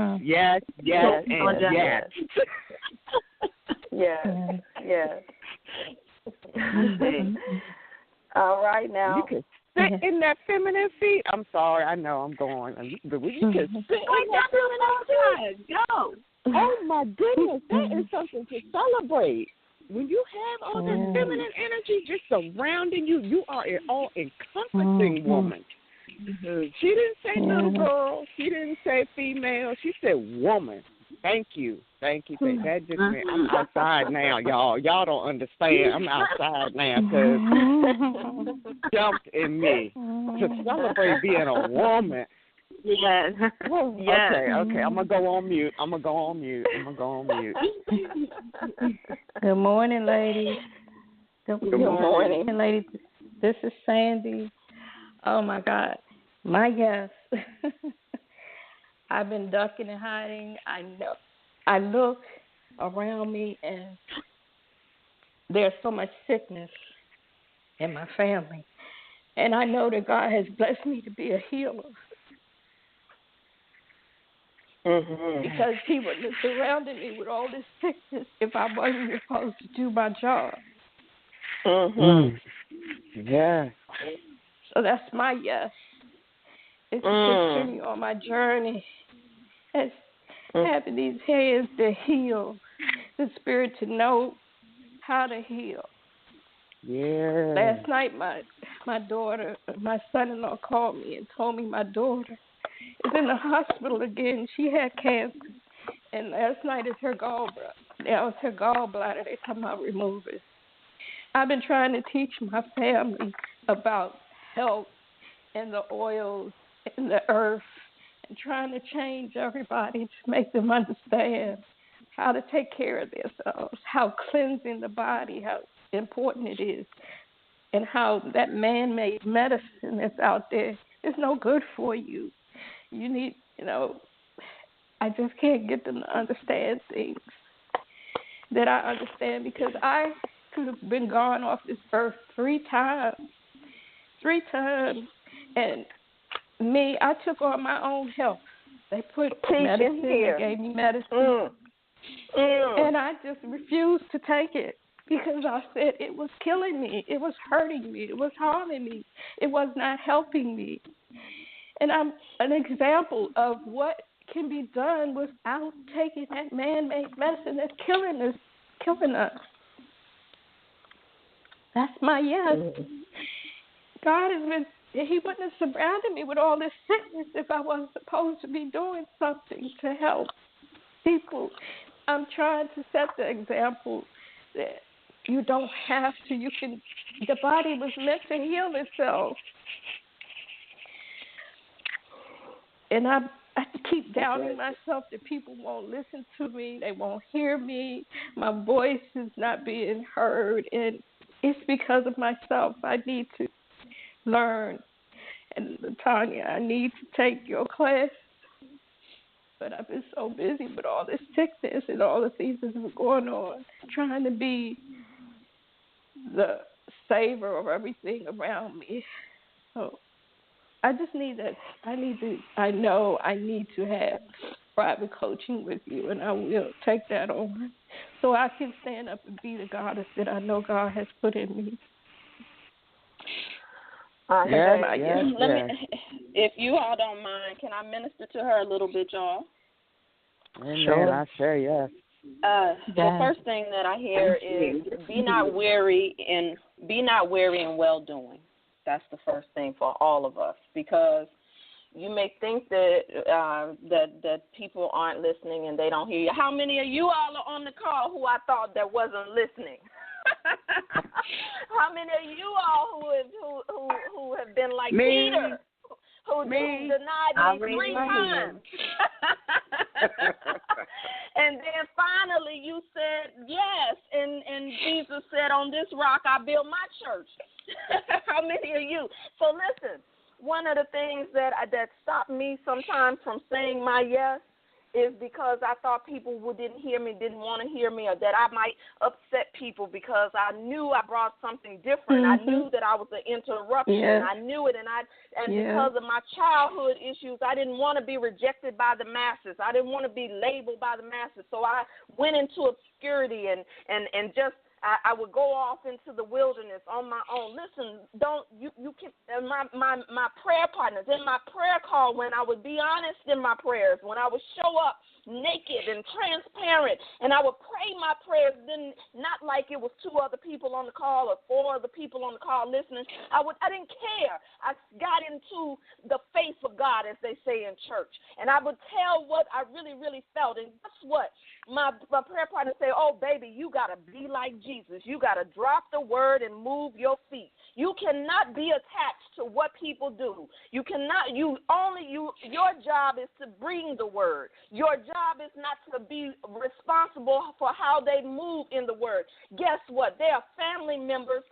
All right, now. You can sit in that feminine feet. I'm sorry, I know I'm going. But you can sit in that feminine feet. Go. Oh, my goodness, that is something to celebrate. When you have all this feminine energy just surrounding you, you are an all-encompassing woman. She didn't say little girl. She didn't say female. She said woman. Thank you. That just meant I'm outside now, y'all. Y'all don't understand. I'm outside now because jumped in me to celebrate being a woman. Yes. Okay. I'm gonna go on mute. Good morning, ladies. Good morning, ladies. This is Sandy. Oh my God, my yes. I've been ducking and hiding. I know. I look around me and there's so much sickness. and my family. And I know that God has blessed me to be a healer. Mhm. Because He wouldn't have surrounded me with all this sickness if I wasn't supposed to do my job. Mhm. Yeah. So that's my yes. It's to continue on my journey. It's having these hands to heal, the spirit to know how to heal. Yeah. Last night, my daughter, my son-in-law called me and told me my daughter is in the hospital again. She had cancer, and last night is her gallbladder. Now it's her gallbladder. They come out remove it. I've been trying to teach my family about health and the oils and the earth, and trying to change everybody to make them understand how to take care of themselves, how cleansing the body, how important it is, and how that man-made medicine that's out there is no good for you. You need, I just can't get them to understand things that I understand, because I could have been gone off this earth 3 times. And me, I took on my own health. They put medicine, they gave me medicine, and I just refused to take it because I said it was killing me, it was hurting me, it was harming me, it was not helping me. And I'm an example of what can be done without taking that man-made medicine that's killing us. That's my yes. God He wouldn't have surrounded me with all this sickness if I wasn't supposed to be doing something to help people. I'm trying to set the example that you don't have to. The body was meant to heal itself. And I keep doubting myself that people won't listen to me, they won't hear me, my voice is not being heard, and it's because of myself. I need to learn. And Tanya, I need to take your class, but I've been so busy with all this sickness and all the things that are going on, trying to be the saver of everything around me. So I just need that. I know I need to have private coaching with you, and I will take that on so I can stand up and be the goddess that I know God has put in me. Let me, if you all don't mind, can I minister to her a little bit, y'all? Sure. I say yes. The first thing that I hear is be not weary in well doing. That's the first thing for all of us, because you may think that that people aren't listening and they don't hear you. How many of you all are on the call who I thought that wasn't listening? How many of you all who have been like me. Peter, who denied me 3 times? And then finally you said yes, and Jesus said, on this rock I build my church. How many of you? So listen, one of the things that stopped me sometimes from saying my yes is because I thought people didn't hear me, didn't want to hear me, or that I might upset people because I knew I brought something different. I knew that I was an interruption. Yeah. I knew it, and because of my childhood issues, I didn't want to be rejected by the masses. I didn't want to be labeled by the masses. So I went into obscurity and just I would go off into the wilderness on my own. Listen, you can my prayer partners in my prayer call, when I would be honest in my prayers, when I would show up naked and transparent, and I would pray my prayers, then not like it was 2 other people on the call or 4 other people on the call listening. I didn't care. I got into the face of God, as they say in church, and I would tell what I really, really felt. And guess what? My prayer partner say, "Oh, baby, you got to be like Jesus. You got to drop the word and move your feet. You cannot be attached to what people do. You cannot. Your job is to bring the word. Your job is not to be responsible for how they move in the word. Guess what? They are family members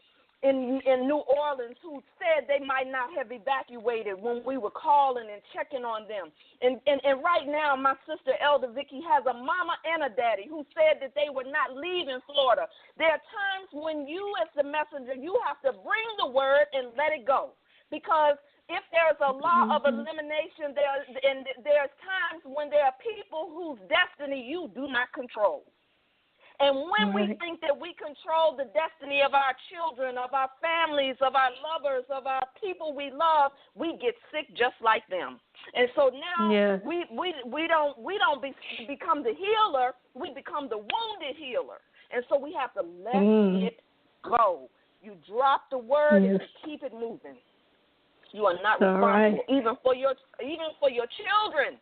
in New Orleans who said they might not have evacuated when we were calling and checking on them. And right now, my sister, Elder Vicky, has a mama and a daddy who said that they were not leaving Florida. There are times when you, as the messenger, you have to bring the word and let it go. Because if there's a law of elimination, there's times when there are people whose destiny you do not control. And when we think that we control the destiny of our children, of our families, of our lovers, of our people we love, we get sick just like them. And so now we don't become the healer, we become the wounded healer. And so we have to let it go. You drop the word and keep it moving. You are not responsible, even for your children.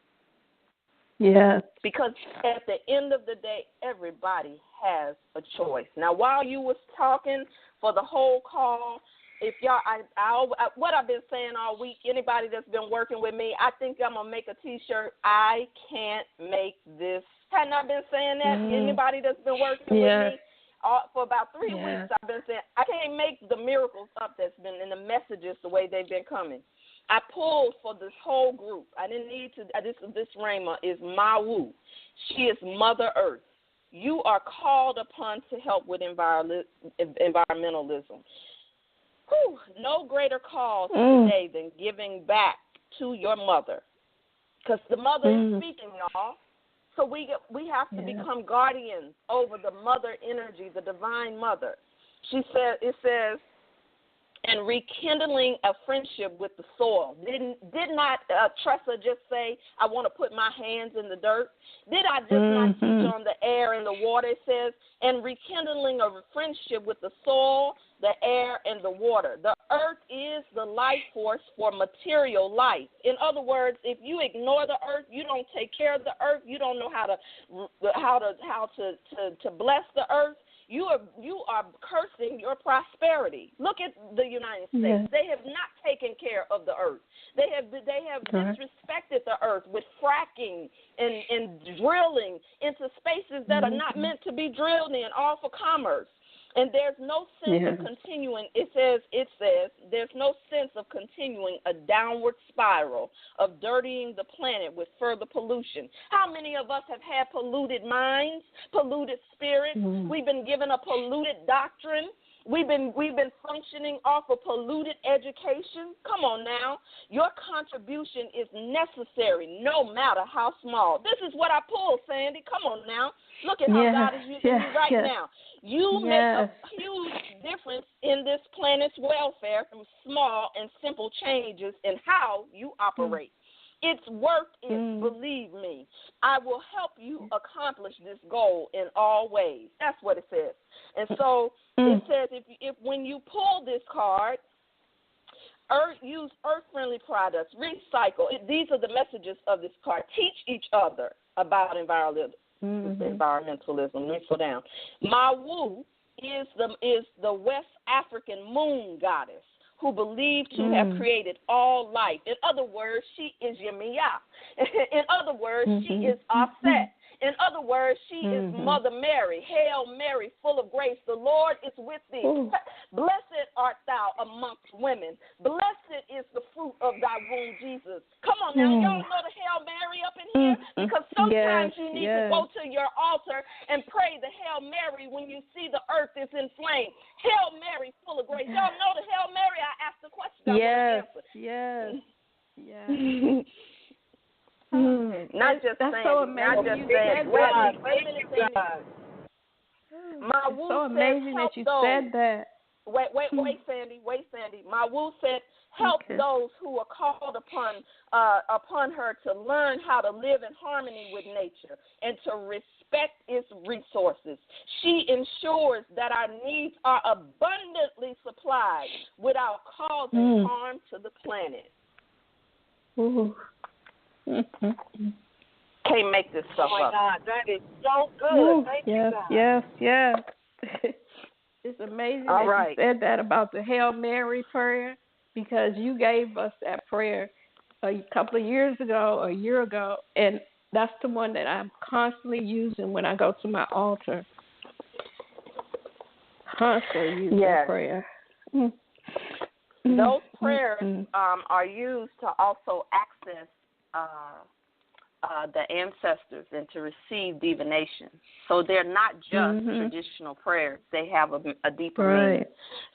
Yes. Because at the end of the day, everybody has a choice. Now, while you was talking for the whole call, if y'all, what I've been saying all week, anybody that's been working with me, I think I'm going to make a T-shirt, I can't make this. Hadn't I been saying that? Anybody that's been working with me for about 3 weeks, I've been saying, I can't make the miracles up that's been in the messages the way they've been coming. I pulled for this whole group. I didn't need to. This Rhema is Mawu. She is Mother Earth. You are called upon to help with environmentalism. No greater cause today than giving back to your mother, because the mother is speaking, y'all. So we have to become guardians over the mother energy, the divine mother. It says, and rekindling a friendship with the soil. Did not Tressa just say, I want to put my hands in the dirt? Did I just not teach on the air and the water? It says, and rekindling a friendship with the soil, the air, and the water. The earth is the life force for material life. In other words, if you ignore the earth, you don't take care of the earth, you don't know how to bless the earth, you are cursing your prosperity. Look at the United States. They have not taken care of the earth. They have disrespected the earth with fracking and drilling into spaces that are not meant to be drilled in, all for commerce. And there's no sense of continuing. It says there's no sense of continuing a downward spiral of dirtying the planet with further pollution. How many of us have had polluted minds, polluted spirits? We've been given a polluted doctrine. We've been functioning off of polluted education. Come on now. Your contribution is necessary no matter how small. This is what I pulled, Sandy. Come on now. Look at how God is using you right now. You make a huge difference in this planet's welfare through small and simple changes in how you operate. It's worth it, believe me. I will help you accomplish this goal in all ways. That's what it says. And so it says if when you pull this card, use earth-friendly products, recycle. These are the messages of this card. Teach each other about environmentalism. Let me slow down. Mawu is the West African moon goddess who believed to have created all life. In other words, she is Yemiya. In other words, she is Offset. In other words, she is Mother Mary. Hail Mary, full of grace. The Lord is with thee. Blessed art thou amongst women. Blessed is the fruit of thy womb, Jesus. Come on now, y'all know the Hail Mary up in here? Because sometimes you need to go to your altar and pray the Hail Mary when you see the earth is in flame. Hail Mary, full of grace. Y'all know the Hail Mary? I asked the question. Not just that's saying, so amazing. not just saying. It's so amazing that you said that. Wait, Sandy. Mawu said, help those who are called upon her to learn how to live in harmony with nature and to respect its resources. She ensures that our needs are abundantly supplied without causing harm to the planet. Can't make this stuff up. Oh my God, that is so good. Thank you, God. Yes. It's amazing that you said that about the Hail Mary prayer, because you gave us that prayer a couple of years ago, a year ago, and that's the one that I'm constantly using when I go to my altar. Constantly using the prayer. Those prayers are used to also access the ancestors and to receive divination. So they're not just traditional prayers. They have a deeper meaning.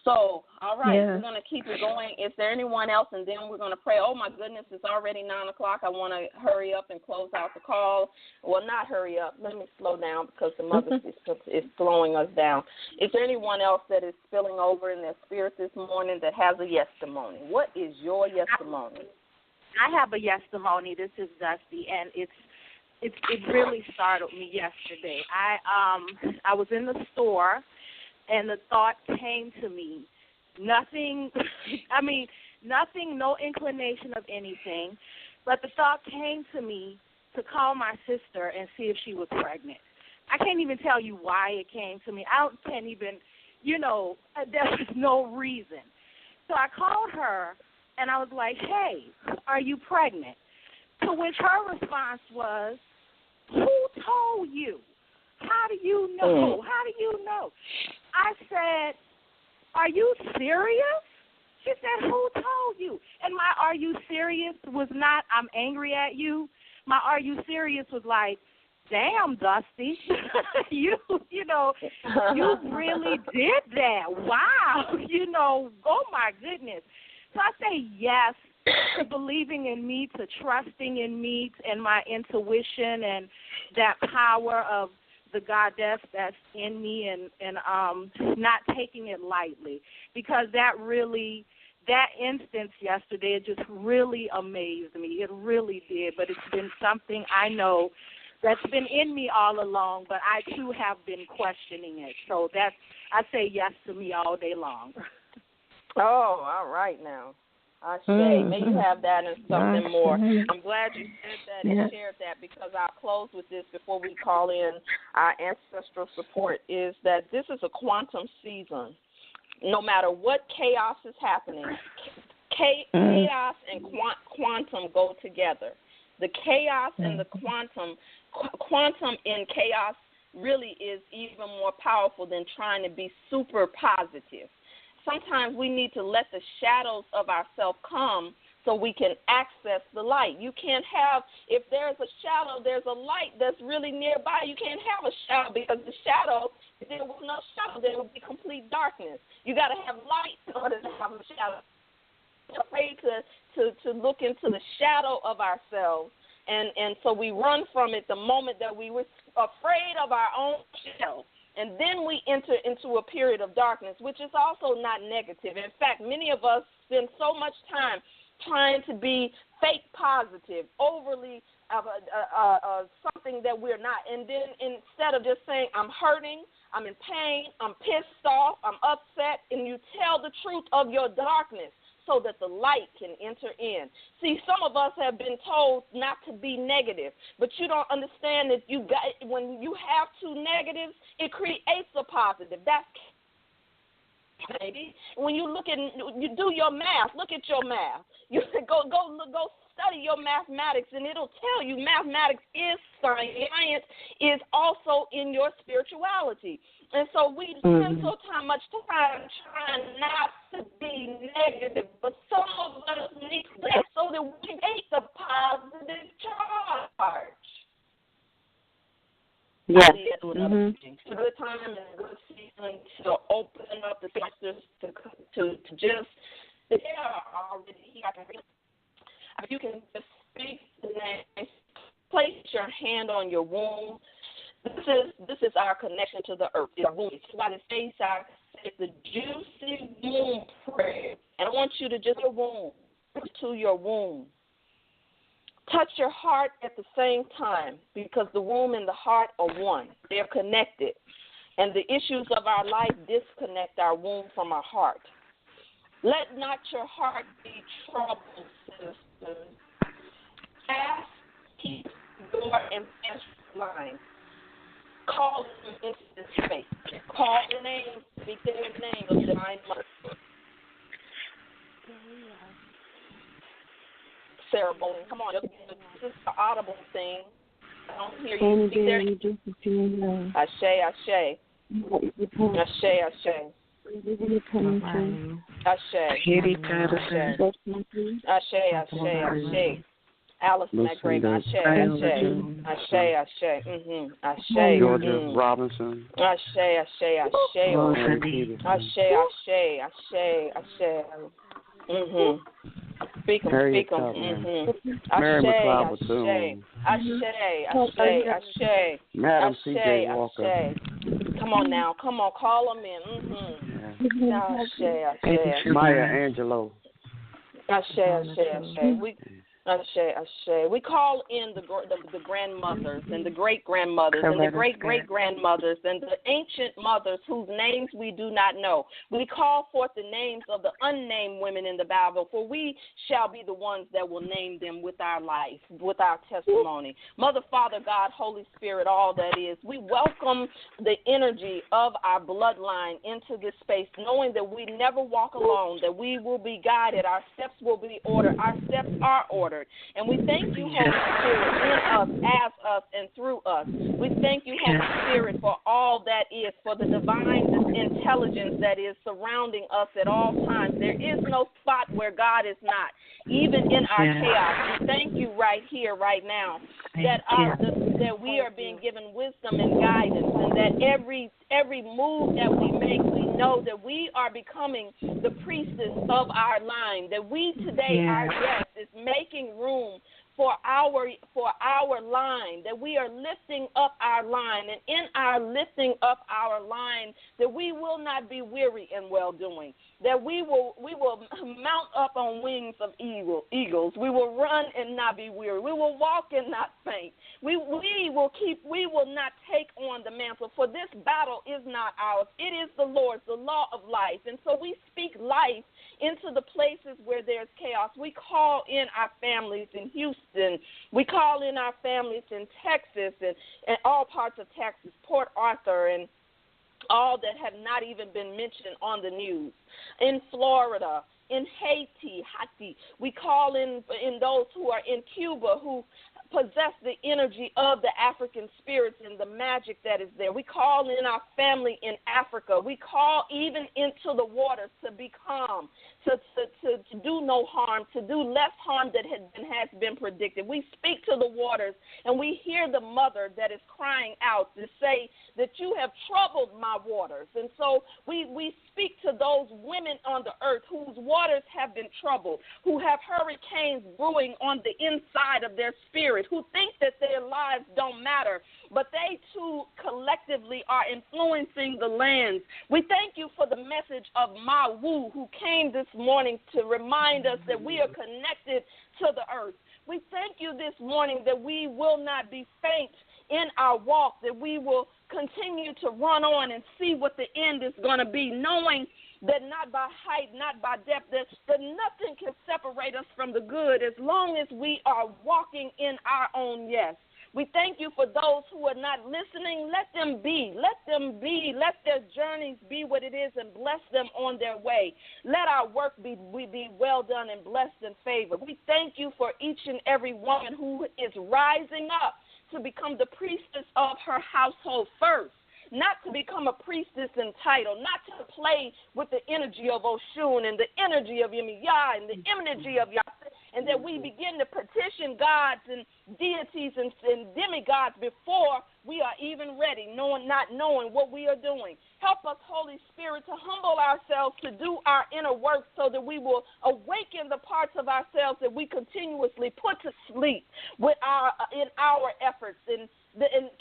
So, all right, we're going to keep it going. Is there anyone else? And then we're going to pray. Oh, my goodness, it's already 9 o'clock. I want to hurry up and close out the call. Well, not hurry up. Let me slow down because the mother is slowing us down. Is there anyone else that is spilling over in their spirit this morning that has a yes-i-Mony? What is your yes-i-Mony? I have a yes-i-Mony. This is Dusty, and it really startled me yesterday. I was in the store, and the thought came to me. Nothing, no inclination of anything, but the thought came to me to call my sister and see if she was pregnant. I can't even tell you why it came to me. Can't even, there was no reason. So I called her. And I was like, hey, are you pregnant? To which her response was, who told you? How do you know? How do you know? I said, are you serious? She said, who told you? And my are you serious was not I'm angry at you. My are you serious was like, damn, Dusty, you really did that. Wow. Oh, my goodness. So I say yes to believing in me, to trusting in me and my intuition and that power of the goddess that's in me and not taking it lightly, because that instance yesterday, it just really amazed me. It really did, but it's been something I know that's been in me all along, but I, too, have been questioning it. So I say yes to me all day long. Oh, all right now. Ashe. May you have that and something more. I'm glad you said that and shared that, because I'll close with this before we call in our ancestral support, is that this is a quantum season. No matter what chaos is happening, chaos and quantum go together. The chaos and the quantum in chaos really is even more powerful than trying to be super positive. Sometimes we need to let the shadows of ourselves come so we can access the light. You can't have, if there's a shadow, there's a light that's really nearby. You can't have a shadow, because the shadow, if there was no shadow, there would be complete darkness. You got to have light in order to have a shadow. We're afraid to look into the shadow of ourselves, and so we run from it the moment that we were afraid of our own shadow. And then we enter into a period of darkness, which is also not negative. In fact, many of us spend so much time trying to be fake positive, overly something that we're not. And then instead of just saying, I'm hurting, I'm in pain, I'm pissed off, I'm upset, and you tell the truth of your darkness so that the light can enter in. See, some of us have been told not to be negative, but you don't understand that when you have two negatives, it creates a positive. That's baby. When you do your math, look at your math. You go study your mathematics, and it'll tell you mathematics is science. Science is also in your spirituality. And so we spend much time trying not to be negative, but some of us need that so that we can take the positive charge. Yes. It's a good time and a good season to open up the sisters to just, they are already here. If you can just speak the name, place your hand on your womb. This is our connection to the earth. It's why the face is the juicy womb prayer. And I want you to just to your womb. Touch your heart at the same time, because the womb and the heart are one. They're connected. And the issues of our life disconnect our womb from our heart. Let not your heart be troubled, sisters. Ask, keep the door and fence line. Call them into this space. Call the name, speak their name of divine mother. Ceremony. Come on, this is the audible thing. I don't hear you speak there. Ashe, ashe. Ashe, ashe. Ashe. Alice McGraven, Ashe. Georgia Robinson. Ashe. Speak 'em. Mary McLeod Bethune. Ashe. Madam C.J. Walker. Come on now. Call them in. Ashe. Maya Angelou. Ashe. We call in the grandmothers and the great-grandmothers and the great-great-grandmothers and the ancient mothers whose names we do not know. We call forth the names of the unnamed women in the Bible, for we shall be the ones that will name them with our life, with our testimony. Mother, Father, God, Holy Spirit, all that is, we welcome the energy of our bloodline into this space, knowing that we never walk alone, that we will be guided, our steps will be ordered, our steps are ordered. And we thank you, Holy Spirit, in us, as us, and through us. We thank you, Holy Spirit, for all that is, for the divine intelligence that is surrounding us at all times. There is no spot where God is not, even in our chaos. We thank you right here, right now, that we are being given wisdom and guidance, and that every move that we make, we know that we are becoming the priestess of our line, that we today, our yes, is making room for our line, that we are lifting up our line, and in our lifting up our line, that we will not be weary in well-doing, that we will mount up on wings of eagles. We will run and not be weary. We will walk and not faint. We will not take on the mantle, for this battle is not ours. It is the Lord's, the law of life. And so we speak life into the places where there's chaos. We call in our families in Houston. We call in our families in Texas and all parts of Texas, Port Arthur, and all that have not even been mentioned on the news. In Florida, in Haiti, we call in those who are in Cuba who possess the energy of the African spirits and the magic that is there. We call in our family in Africa. We call even into the waters to be calm, to do no harm, to do less harm than has been predicted. We speak to the waters, and we hear the mother that is crying out to say that you have troubled my waters. And so we speak to those women on the earth whose waters have been troubled, who have hurricanes brewing on the inside of their spirit, who think that their lives don't matter, but they too collectively are influencing the lands. We thank you for the message of Ma Wu, who came this morning to remind us that we are connected to the earth. We thank you this morning that we will not be faint in our walk, that we will continue to run on and see what the end is going to be, knowing that not by height, not by depth, that nothing can separate us from the good as long as we are walking in our own yes. We thank you for those who are not listening. Let them be. Let them be. Let their journeys be what it is, and bless them on their way. Let our work be well done and blessed and favored. We thank you for each and every woman who is rising up to become the priestess of her household first. Not to become a priestess in title, not to play with the energy of Oshun and the energy of Yemiya and the energy of Yahweh, and that we begin to petition gods and deities and demigods before we are even ready, not knowing what we are doing. Help us, Holy Spirit, to humble ourselves to do our inner work so that we will awaken the parts of ourselves that we continuously put to sleep in our efforts and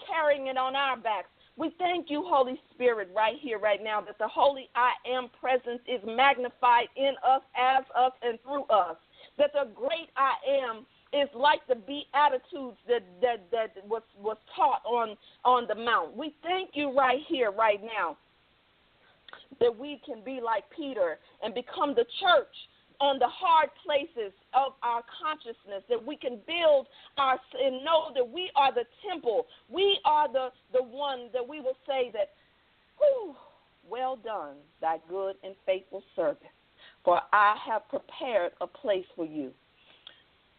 carrying it on our backs. We thank you, Holy Spirit, right here, right now, that the Holy I Am presence is magnified in us, as us, and through us. That the great I Am is like the Beatitudes that was taught on the Mount. We thank you right here, right now, that we can be like Peter and become the church on the hard places of our consciousness, that we can build and know that we are the temple. We are the one that we will say that, well done, thy good and faithful servant, for I have prepared a place for you.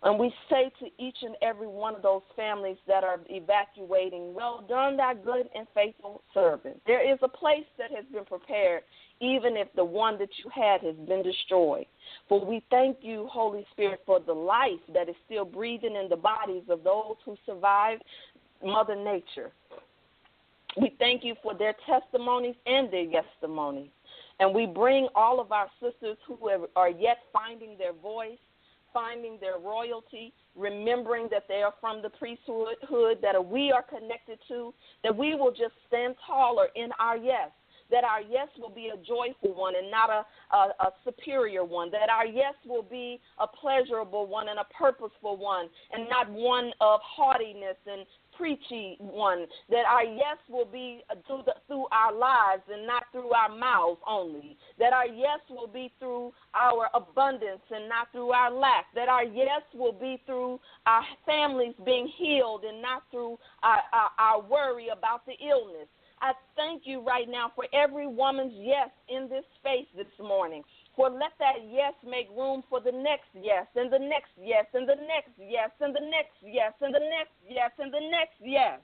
And we say to each and every one of those families that are evacuating, well done, thy good and faithful servant. There is a place that has been prepared, even if the one that you had has been destroyed. For we thank you, Holy Spirit, for the life that is still breathing in the bodies of those who survived Mother Nature. We thank you for their testimonies and their yes-testimonies. And we bring all of our sisters who are yet finding their voice, finding their royalty, remembering that they are from the priesthood that we are connected to, that we will just stand taller in our yes, that our yes will be a joyful one and not a superior one, that our yes will be a pleasurable one and a purposeful one and not one of haughtiness and preachy one, that our yes will be through our lives and not through our mouths only, that our yes will be through our abundance and not through our lack, that our yes will be through our families being healed and not through our worry about the illness. I thank you right now for every woman's yes in this space this morning. For let that yes make room for the next yes and the next yes and the next yes and the next yes and the next yes and the next yes.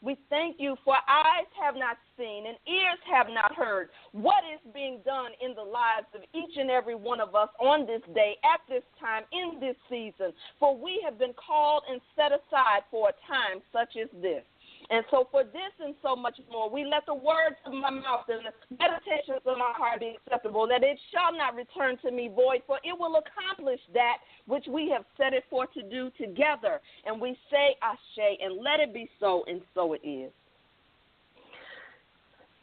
We thank you for eyes have not seen and ears have not heard what is being done in the lives of each and every one of us on this day, at this time, in this season. For we have been called and set aside for a time such as this. And so for this and so much more, we let the words of my mouth and the meditations of my heart be acceptable, that it shall not return to me void, for it will accomplish that which we have set it forth to do together. And we say, Ashe, and let it be so, and so it is.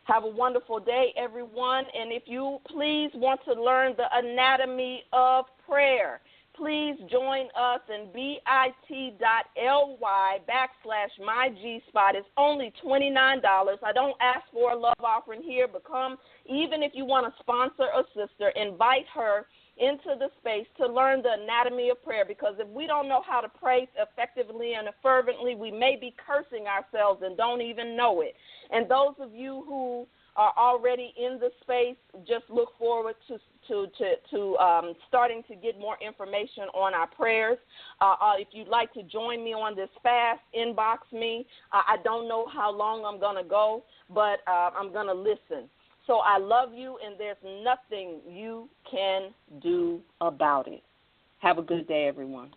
Have a wonderful day, everyone. And if you please want to learn the anatomy of prayer, please join us in bit.ly/mygspot. It's only $29. I don't ask for a love offering here, but come, even if you want to sponsor a sister, invite her into the space to learn the anatomy of prayer, because if we don't know how to pray effectively and fervently, we may be cursing ourselves and don't even know it. And those of you who are already in the space, just look forward to starting to get more information on our prayers. If you'd like to join me on this fast, inbox me. I don't know how long I'm going to go, but I'm going to listen. So I love you, and there's nothing you can do about it. Have a good day, everyone.